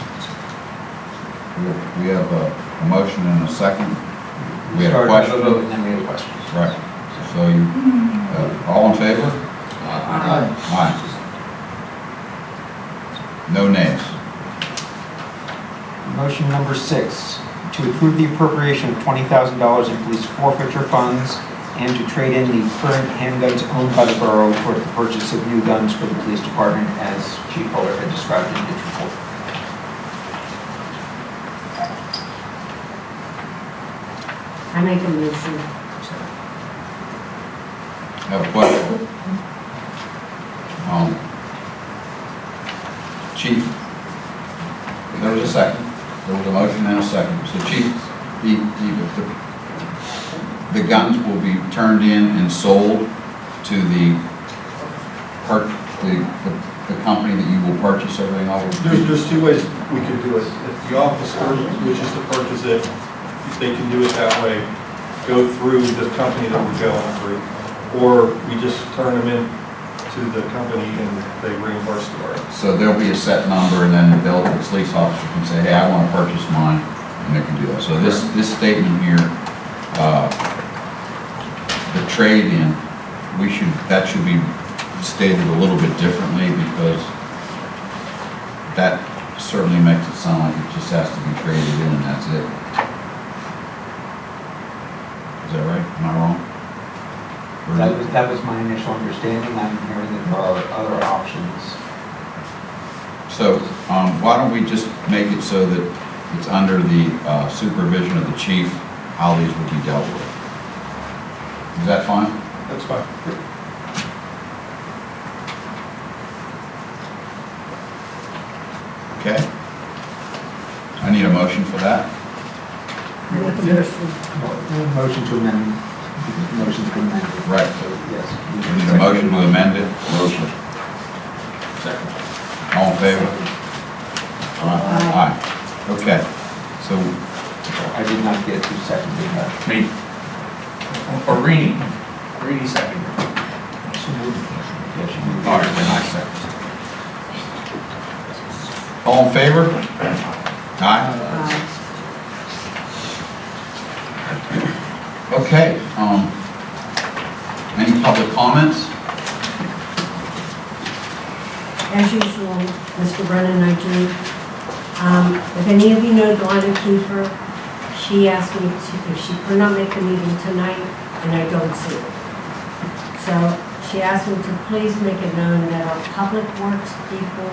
We have a motion and a second. We have a Started question. with a vote, and then we have questions. Right. So you, all in favor? Aye. Aye. No nays. Motion number 6, to approve the appropriation of $20,000 in police forfeiture funds and to trade in the current handguns owned by the borough towards the purchase of new guns for the police department, as Chief Fuller had described in his report. I make a motion. I have a question. Chief, there was a second. There was a motion and a second. So Chief, the guns will be turned in and sold to the company that you will purchase everything off of? There's two ways we could do it. If the officer wishes to purchase it, they can do it that way, go through the company that we're going through. Or we just turn them in to the company and they reimburse the borough. So there'll be a set number, and then the police officer can say, hey, I want to purchase mine, and they can do that. So this statement here, the trade-in, that should be stated a little bit differently, because that certainly makes it sound like it just has to be traded in and that's it. Is that right? Am I wrong? Or is it- That was my initial understanding. I'm hearing that there are other options. So why don't we just make it so that it's under the supervision of the chief how these will be dealt with? Is that fine? That's fine. Okay. I need a motion for that. I make a motion. Motion to amend. Motion's been amended. Right. So, yes. We need a motion to amend it. Motion. Second. All in favor? Aye. Okay. So I did not get to second that. Me. Or Rini. Rini second. All right, then I second. all in favor? Aye. Okay. Any public comments? As usual, Mr. Brennan, I do. If any of you know Donna Kiefer, she asked me if she could not make a meeting tonight, and I don't see it. So she asked me to please make it known that our public works people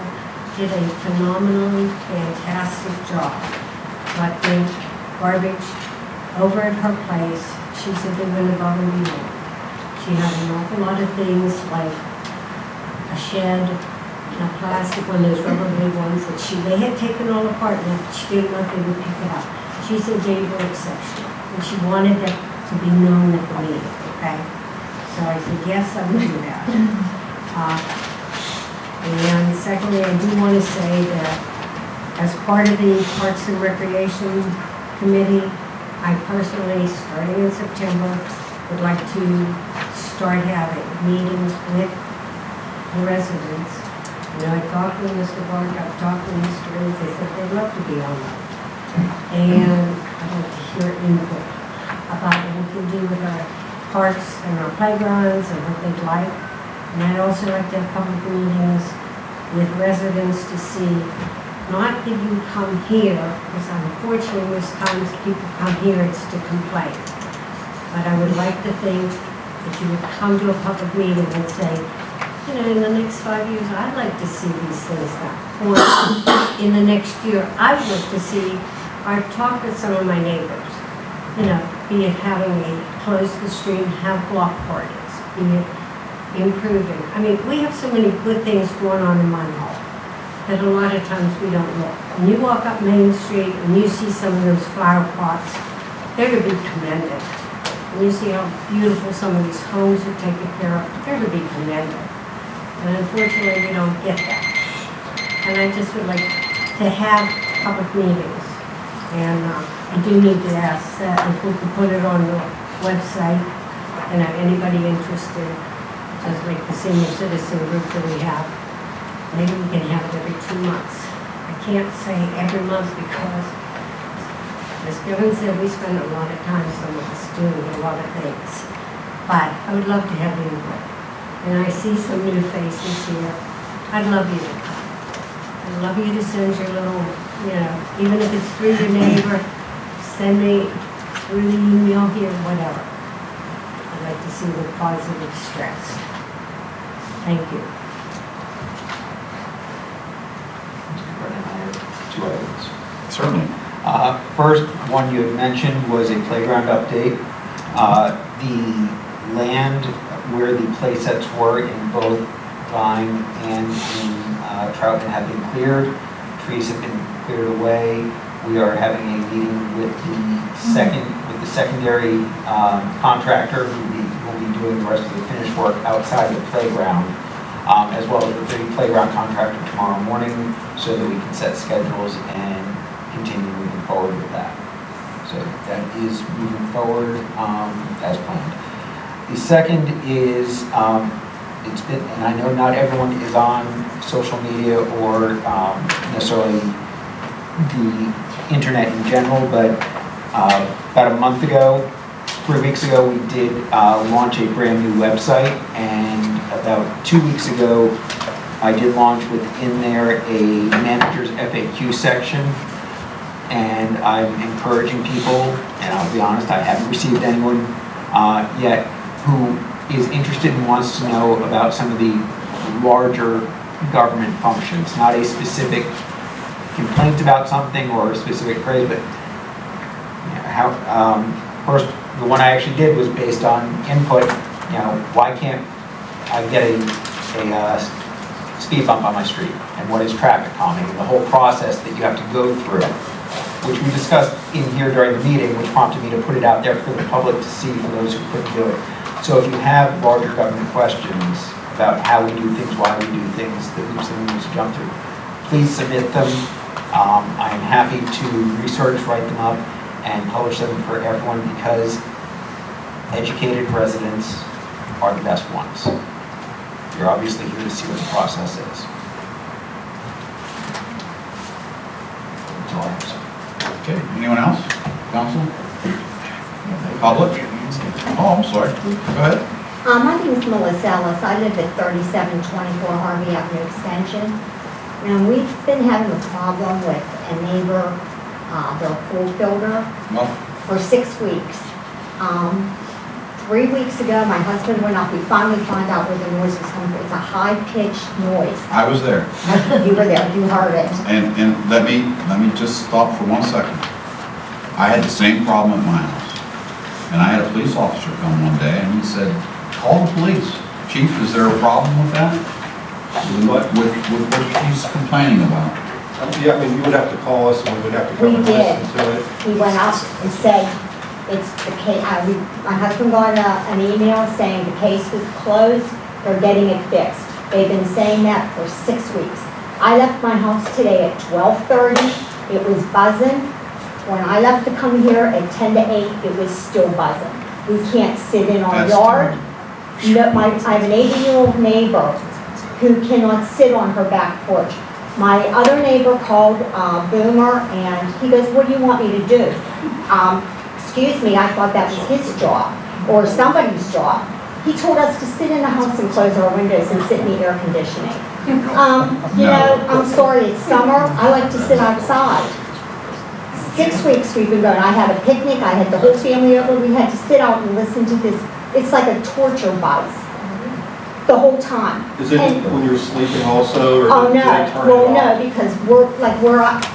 did a phenomenally fantastic job collecting garbage over at her place. She said they went above and beyond. She had an awful lot of things like a shed, a plastic one, those rubber blade ones that they had taken all apart and she didn't know if they would pick it up. She said they were exceptional and she wanted that to be known at the meeting, okay? So I said, yes, I would do that. And secondly, I do want to say that as part of the Parks and Recreation Committee, I personally, starting in September, would like to start having meetings with the residents. You know, I talked with Mr. Bark, I've talked with Mr. Rins, they said they'd love to be on that. And I'd like to hear input about what we can do with our parks and our playgrounds and what they'd like. And I'd also like to have public meetings with residents to see, not that you come here, because unfortunately most times people come here, it's to complain. But I would like to think that you would come to a public meeting and say, you know, in the next 5 years, I'd like to see these things done. Or in the next year, I'd like to see, I've talked with some of my neighbors, you know, be it having close the street, have block parties, be it improving. I mean, we have so many good things going on in Munhall that a lot of times we don't look. When you walk up Main Street and you see some of those flower pots, they're to be commended. And you see how beautiful some of these homes are taken care of, they're to be commended. And unfortunately, we don't get that. And I just would like to have public meetings. And I do need to ask that if we could put it on the website, and anybody interested, just like the senior citizen group that we have, maybe we can have it every 2 months. I can't say every month because, as Kevin said, we spend a lot of time, some of us doing a lot of things. But I would love to have input. And I see some new faces here. I'd love you to come. I'd love you to send your little, you know, even if it's through your neighbor, send me through the email here, whatever. I'd like to see the positive stress. Thank you. Two items. Certainly. First one you had mentioned was a playground update. The land where the play sets were in both Vine and in Troutman have been cleared, trees have been cleared away. We are having a meeting with the secondary contractor who will be doing the rest of the finished work outside the playground, as well as with the playground contractor tomorrow morning, so that we can set schedules and continue moving forward with that. So that is moving forward as planned. The second is, it's been, and I know not everyone is on social media or necessarily the internet in general, but about a month ago, 3 weeks ago, we did launch a brand new website, and about 2 weeks ago, I did launch within there a manager's FAQ section, and I'm encouraging people, and I'll be honest, I haven't received anyone yet who is interested and wants to know about some of the larger government functions, not a specific complaint about something or a specific praise, but how, first, the one I actually did was based on input, why can't I get a speed bump on my street? And what is traffic calming? And the whole process that you have to go through, which we discussed in here during the meeting, which prompted me to put it out there for the public to see for those who couldn't do it. So if you have larger government questions about how we do things, why we do things, the hoops that we need to jump through, please submit them. I am happy to research, write them up, and publish them for everyone, because educated residents are the best ones. You're obviously here to see what the process is. That's all I have to say. Okay, anyone else? Council? Public? Oh, I'm sorry. Go ahead. My name is Melissa Ellis. I live at 3724 Harvey Avenue Extension. And we've been having a problem with a neighbor, their pool filter, for 6 weeks. 3 weeks ago, my husband went up. We finally found out where the noise was coming from. It's a high-pitched noise. I was there. You were there. You heard it. And let me just stop for 1 second. I had the same problem at my house. And I had a police officer come one day and he said, call the police. Chief, is there a problem with that? With what she's complaining about? Yeah, I mean, you would have to call us and we would have to come We and did. listen to it. He went up and said, it's the case, my husband got an email saying the case was closed, they're getting it fixed. They've been saying that for 6 weeks. I left my house today at 12:30, it was buzzing. When I left to come here at 10 to 8, it was still buzzing. We can't sit in our That's yard. No, I have an 80-year-old neighbor who cannot sit on her back porch. My other neighbor called Boomer, and he goes, what do you want me to do? Excuse me, I thought that was his job, or somebody's job. He told us to sit in the house and close our windows and sit in the air conditioning. I'm sorry, it's summer, I like to sit outside. 6 weeks we've been going. I had a picnic, I had the whole family over, we had to sit out and listen to this. It's like a torture buzz the whole time. Is it when you're sleeping also, or Oh, do they no, turn it well, off? no, because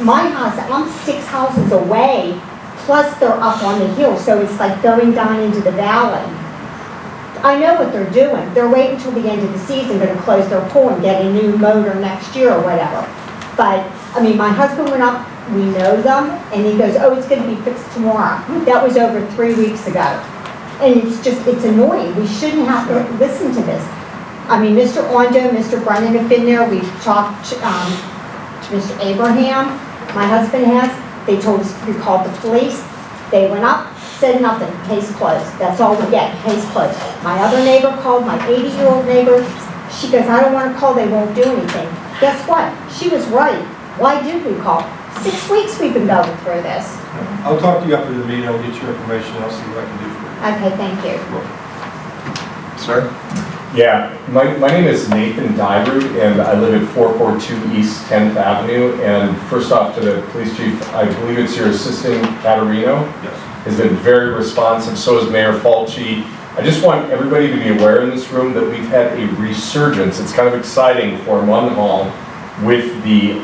my house, I'm 6 houses away, plus they're up on the hill, so it's like going down into the valley. I know what they're doing. They're waiting until the end of the season, going to close their pool and get a new motor next year or whatever. But, I mean, my husband went up, we know them, and he goes, oh, it's going to be fixed tomorrow. That was over 3 weeks ago. And it's annoying. We shouldn't have to listen to this. I mean, Mr. Ondo, Mr. Brennan have been there. We've talked to Mr. Abraham. My husband has. They told us we called the police. They went up, said nothing. Case closed. That's all we get. Case closed. My other neighbor called, my 80-year-old neighbor. She goes, I don't want to call. They won't do anything. Guess what? She was right. Why did we call? 6 weeks we've been going through this. I'll talk to you after the meeting, I'll get your information, I'll see what I can do for you. Okay, thank you. Sir? Yeah, my name is Nathan Dybroot, and I live at 442 East 10th Avenue. And first off, to the police chief, I believe it's your assistant, Caterino. Yes. Has been very responsive, so is Mayor Fulci. I just want everybody to be aware in this room that we've had a resurgence. It's kind of exciting for Munhall with the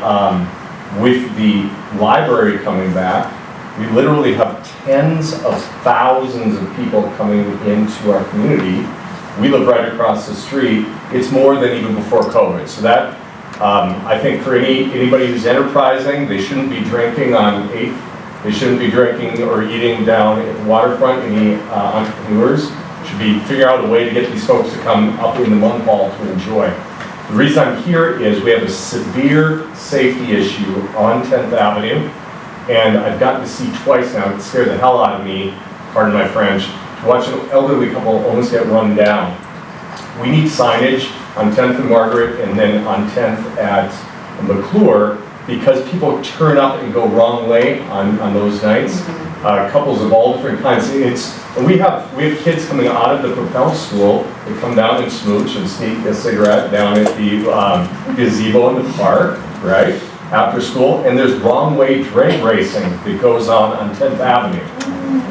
library coming back. We literally have tens of thousands of people coming into our community. We live right across the street. It's more than even before COVID. So that I think for anybody who's enterprising, they shouldn't be drinking on 8th. They shouldn't be drinking or eating down at the waterfront. Any entrepreneurs should be figuring out a way to get these folks to come up in the Munhall to enjoy. The reason I'm here is we have a severe safety issue on 10th Avenue, and I've gotten to see twice now, it scared the hell out of me, pardon my French, to watch an elderly couple almost get run down. We need signage on 10th and Margaret, and then on 10th at McClure, because people turn up and go wrong way on those nights. Couples of all different kinds. And we have kids coming out of the Propel School that come down and smooch and sneak a cigarette down at the gazebo in the park, right? After school, and there's wrong way drag racing that goes on 10th Avenue.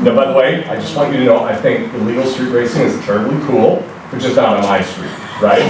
Now, by the way, I just want you to know, I think illegal street racing is terribly cool, but just not on my street, right?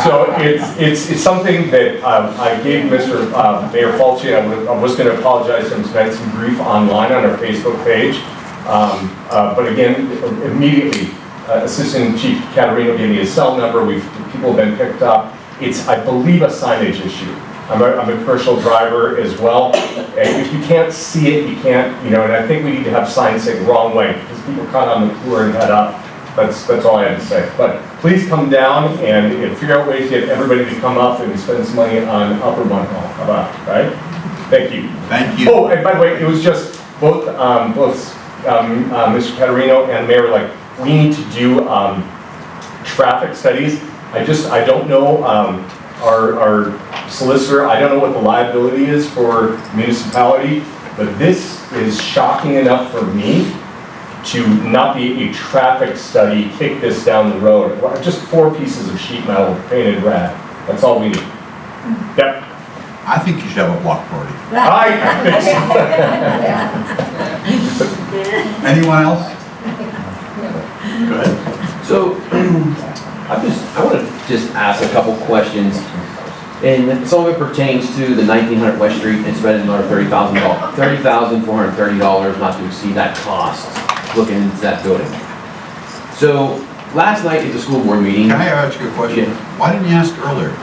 So it's something that I gave Mr. Mayor Fulci. I was going to apologize to him tonight, some grief online on our Facebook page. But again, immediately, Assistant Chief Caterino gave me his cell number. People have been picked up. It's, I believe, a signage issue. I'm a commercial driver as well. If you can't see it, you can't, and I think we need to have signs saying wrong way, because people cut on the tour and head up. That's all I have to say. But please come down and figure out ways to get everybody to come up and spend some money on Upper Munhall. How about, right? Thank you. Thank you. Oh, and by the way, it was just both Mr. Caterino and Mayor were like, we need to do traffic studies. I don't know our solicitor, I don't know what the liability is for municipality, but this is shocking enough for me to not be a traffic study, kick this down the road. Just 4 pieces of sheet metal painted red. That's all we need. Yep. I think you should have a block party. I think so. Anyone else? Go ahead. So, I want to just ask a couple questions, and some of it pertains to the 1900 West Street and spending another $30,430 not to exceed that cost, looking into that building. So, last night at the school board meeting. Can I ask you a question? Yeah. Why didn't you ask earlier?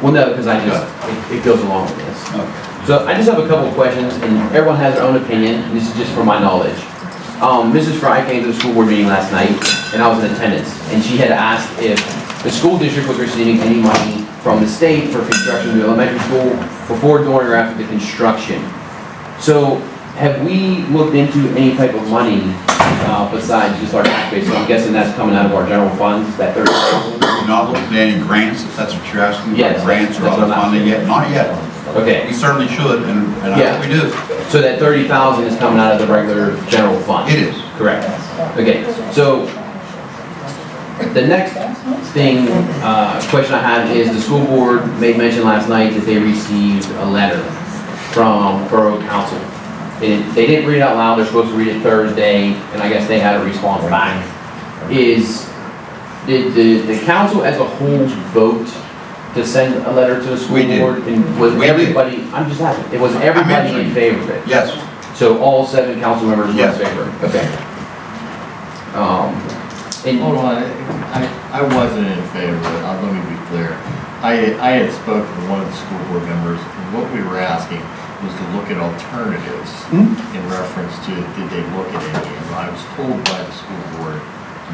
Well, no, because it goes along with this. Okay. So I just have a couple of questions, and everyone has their own opinion, and this is just from my knowledge. Mrs. Fry came to the school board meeting last night, and I was in attendance, and she had asked if the school district was receiving any money from the state for construction of the elementary school before, during, or after the construction. So have we looked into any type of money besides just our tax base? So I'm guessing that's coming out of our general funds, that $30,000? You're not looking at any grants, if that's what you're asking? Yes, Grants or that's other what I'm funding yet? Not yet. Okay. We certainly should, and I Yeah. hope we do. So that $30,000 is coming out of the regular general fund? It is. Correct. Okay, so the next question I have is the school board made mention last night that they received a letter from Borough Council. They didn't read it out loud, they're supposed to read it Thursday, and I guess they had a response back. Did the council as a whole vote to send a letter to the school We did. board? And was We did. everybody, I'm just asking, it was everybody in favor of it? Yes. So all 7 council members were in Yes. favor? Okay. And Hold on, I wasn't in favor of it, let me be clear. I had spoken to one of the school board members, and what we were asking was to look at alternatives in reference to, did they look at any? And I was told by the school board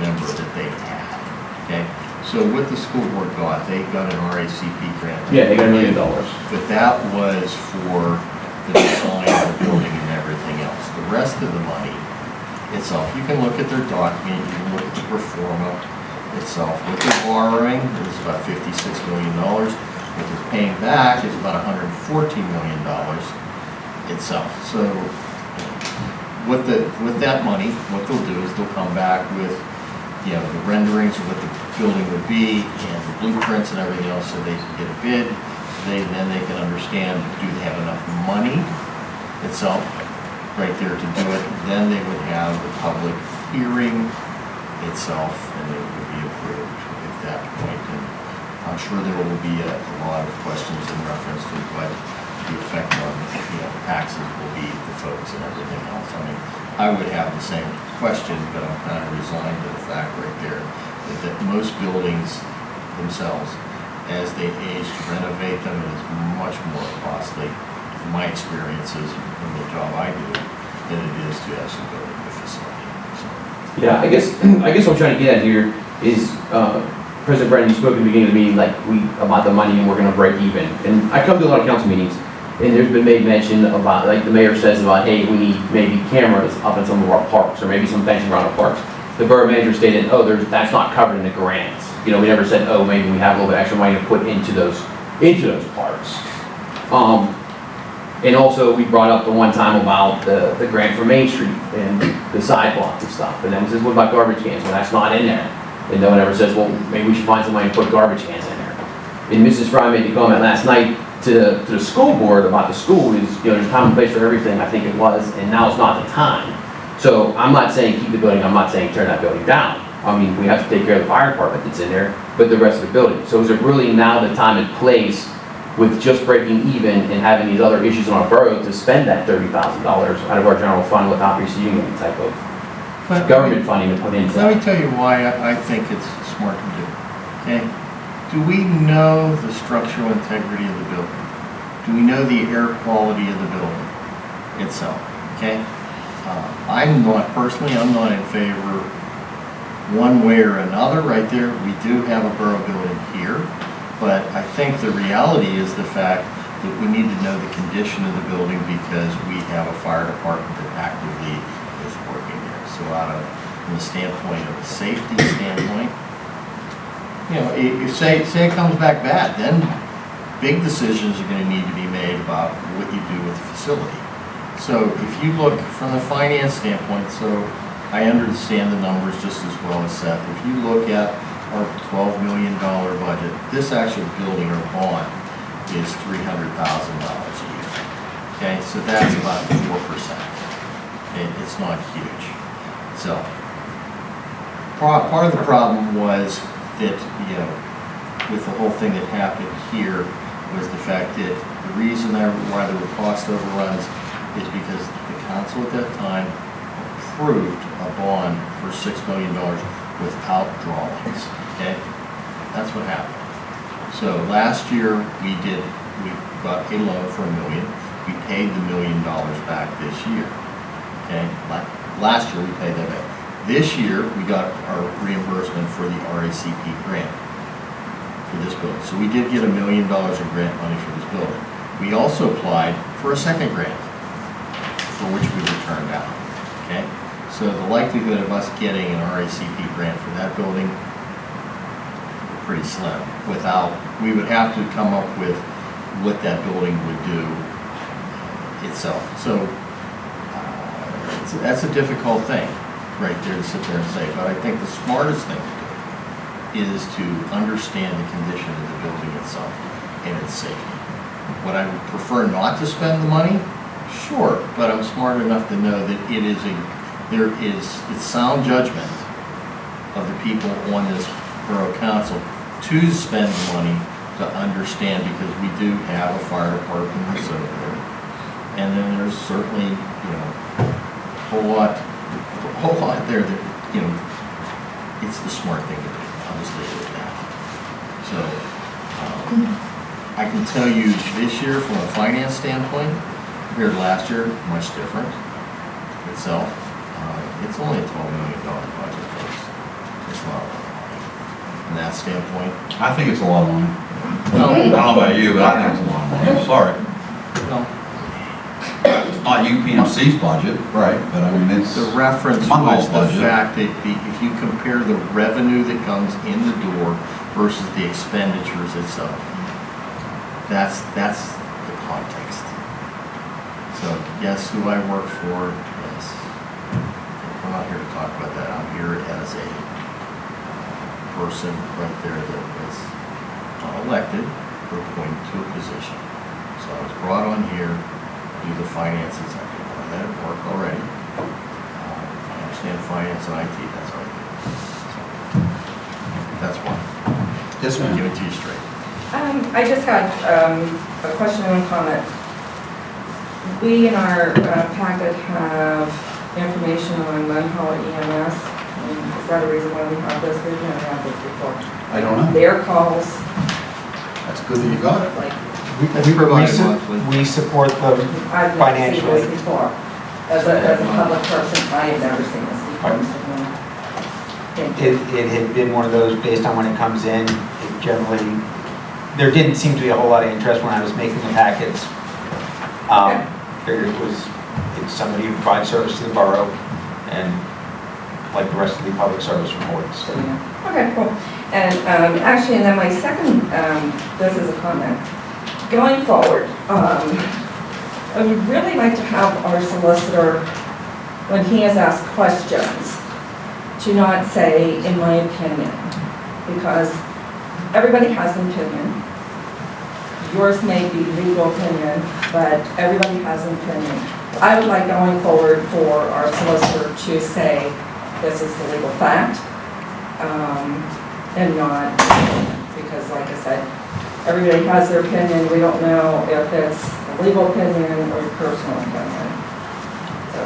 member that they had, okay? So what the school board got, they got an RACP grant. yeah, they got $1 million. But that was for the design of the building and everything else. The rest of the money itself, you can look at their document, you can look at the pro forma itself. What they're borrowing is about $56 million. What they're paying back is about $114 million itself. So with that money, what they'll do is they'll come back with, the renderings of what the building would be and the blueprints and everything else, so they can get a bid. Then they can understand, do they have enough money itself right there to do it? Then they would have the public hearing itself, and it would be approved at that point. And I'm sure there will be a lot of questions in reference to what the effect on taxes will be for folks and everything else. I mean, I would have the same question, but I'm kind of resigned to the fact right there that most buildings themselves as they age, to renovate them is much more costly, in my experiences from the job I do, than it is to actually build a new facility. So, Yeah, I guess what I'm trying to get at here is, President Brennan, you spoke at the beginning of the meeting, like, about the money and we're gonna break even. And I come to a lot of council meetings, and there's been made mention about, like the mayor says about, hey, we need maybe cameras up in some of our parks, or maybe some fencing around our parks. The borough manager stated, oh, that's not covered in the grants. You know, we never said, oh, maybe we have a little bit extra money to put into those parks. And also, we brought up the one time about the grant for Main Street and the sidewalks and stuff. And then it says, what about garbage cans? Well, that's not in there. And no one ever says, well, maybe we should find some money to put garbage cans in there. And Mrs. Fry made the comment last night to the school board about the school is, you know, there's a time and place for everything, I think it was, and now it's not the time. So I'm not saying keep the building, I'm not saying tear that building down. I mean, we have to take care of the fire department that's in there, but the rest of the building. So is it really now the time and place with just breaking even and having these other issues in our borough to spend that $30,000 out of our general fund without receiving any type of government funding to put into let that? me tell you why I think it's smart to do, okay? Do we know the structural integrity of the building? Do we know the air quality of the building itself, okay? I'm not in favor one way or another right there. We do have a borough building here, but I think the reality is the fact that we need to know the condition of the building because we have a fire department that actively is working there. So from the standpoint of a safety standpoint, you know, if say it comes back bad, then big decisions are going to need to be made about what you do with the facility. So if you look from the finance standpoint, so I understand the numbers just as well as Seth. If you look at our $12 million budget, this actual building or bond is $300,000 a year. Okay, so that's about 4%. It's not huge. So part of the problem was that, you know, with the whole thing that happened here was the fact that the reason why there were cost overruns is because the council at that time approved a bond for $6 million without drawings, okay? That's what happened. So last year we got a loan for $1 million. We paid the $1 million back this year, okay? Last year we paid that back. This year we got our reimbursement for the RACP grant for this building. So we did get $1 million in grant money for this building. We also applied for a second grant, for which we were turned down, okay? So the likelihood of us getting an RACP grant for that building is pretty slim. We would have to come up with what that building would do itself. So that's a difficult thing right there to sit there and say, but I think the smartest thing to do is to understand the condition of the building itself and its safety. Would I prefer not to spend the money? Sure, but I'm smart enough to know that it's sound judgment of the people on this borough council to spend the money to understand, because we do have a fire department that's over there. And then there's certainly, you know, a whole lot there that, you know, it's the smart thing to do. I'll just leave it at that. So, I can tell you this year from a finance standpoint, compared to last year, much different itself. It's only a $12 million budget, folks. It's not a lot of money. From that standpoint. I think it's a lot of money. No, I don't know about you, but I think it's a lot of money. I'm sorry. no. It's not UPMC's budget, right, but I mean, it's. The reference Munhall's was the budget. fact that if you compare the revenue that comes in the door versus the expenditures itself, that's the context. So, yes, who I work for, yes. I'm not here to talk about that. I'm here as a person right there that was not elected, but appointed to a position. So I was brought on here to do the finances. I did one of that at work already. I understand finance and IT, that's all I do. So, that's why. Yes, ma'am. Give it to you straight. I just had a question and comment. We in our packet have information on Munhall EMS. Is that a reason why we have this? We've never had this before. I don't know. Their calls That's good that you got it. Like, That's provided monthly. We support them I've never seen financially. this before. As a public person, I have never seen this before. Mr. Moon. Thank you. It had been one of those, based on when it comes in, it generally, there didn't seem to be a whole lot of interest when I was making the packets. Okay. Figured it's somebody who provides service to the borough, and like the rest of the public service reports. So, yeah. Okay, cool. And actually, and then my second, this is a comment. Going forward, I would really like to have our solicitor, when he is asked questions, to not say, in my opinion, because everybody has an opinion. Yours may be legal opinion, but everybody has an opinion. I would like going forward for our solicitor to say, this is the legal fact, and not, because like I said, everybody has their opinion. We don't know if it's a legal opinion or a personal opinion. So,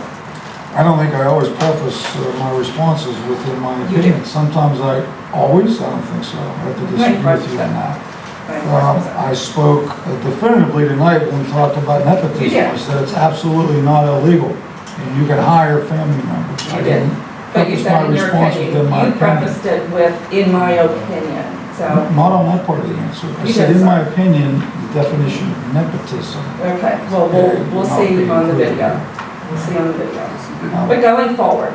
I don't think I always preface my responses within my You do. opinion. Sometimes I always, I don't think so. I have to disagree with you on that. I spoke definitively tonight when we talked about You nepotism. did. I said it's absolutely not illegal, and you can hire family members. I You did. didn't But you preface said my in your response opinion, within my you opinion. prefaced it with, in my opinion, so, Not on that part of the answer. I You said, did, in sir. my opinion, the definition of nepotism. okay, well, we'll see on the video. We'll see on the video. But going forward,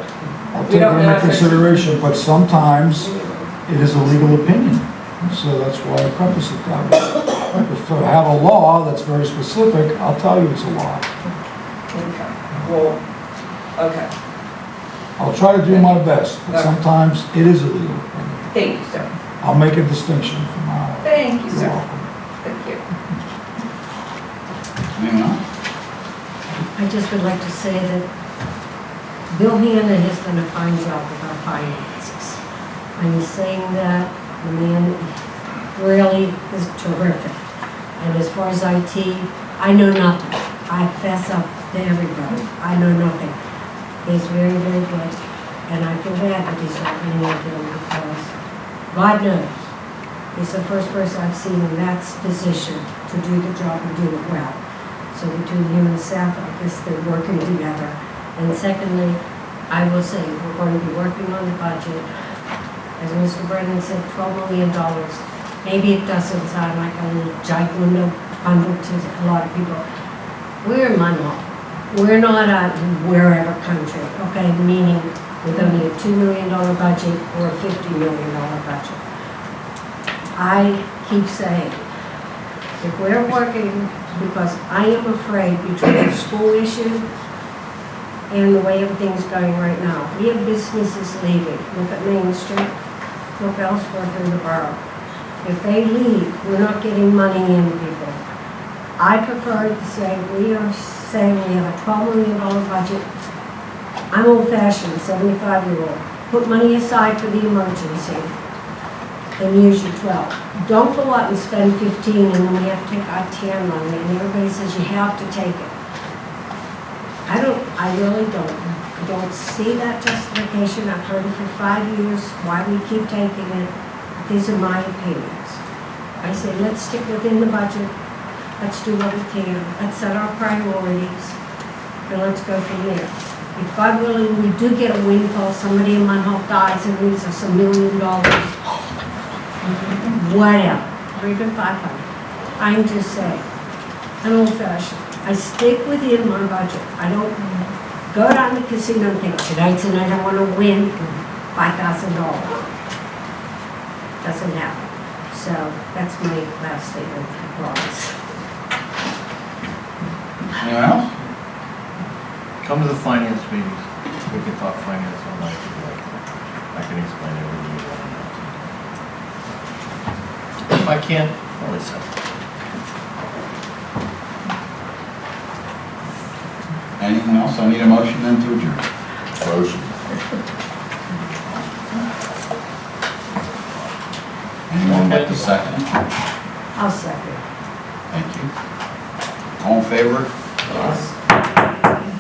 I'll We take it don't know into if it's- consideration, but sometimes it is a legal opinion. And so that's why I preface it that way. If I have a law that's very specific, I'll tell you it's a law. okay, well, okay, I'll try to do my best, but sometimes it is a legal opinion. thank you, sir. I'll make a distinction from now on. Thank you, You're sir. welcome. Thank you. Anyone else? I just would like to say that Bill Hanna has done a fine job with our finances. I'm saying that the man really is terrific. And as far as IT, I know nothing. I fess up to everybody. I know nothing. He's very, very good. And I feel bad that he's not any of them because God knows, he's the first person I've seen in that position to do the job and do it well. So between him and Seth, I guess they're working together. And secondly, I will say, we're going to be working on the budget. As Mr. Brennan said, $12 million. Maybe it doesn't sound like a gigantic hundred to a lot of people. We're in Munhall. We're not a wherever country, okay? Meaning with only a $2 million budget or a $50 million budget. I keep saying, if we're working, because I am afraid between the school issue and the way everything's going right now. We have businesses leaving. Look at Main Street, look elsewhere through the borough. If they leave, we're not getting money in, people. I prefer to say, we are saying we have a $12 million budget. I'm old-fashioned, 75-year-old. Put money aside for the emergency and use your 12. Don't go out and spend 15 and then we have to take our 10 money and everybody says you have to take it. I really don't. I don't see that justification. I've heard it for 5 years, why we keep taking it. These are my opinions. I say, let's stick within the budget. Let's do what we can. Let's set our priorities. And let's go from there. If God willing, we do get a windfall, somebody in Munhall dies and leaves us $1 million, whatever, or even 500. I'm just saying, I'm old-fashioned. I stick within my budget. I don't go down to the casino and think, tonight's the night I want to win $5,000. Doesn't happen. So that's my last statement, I promise. Anyone else? Come to the finance meetings. We can talk finance all night if you like. I can explain everything you want to know. If I can't, I'll listen. Anything else? I need a motion then to adjourn. Motion. Anyone like to second it? I'll second. Thank you. All in favor?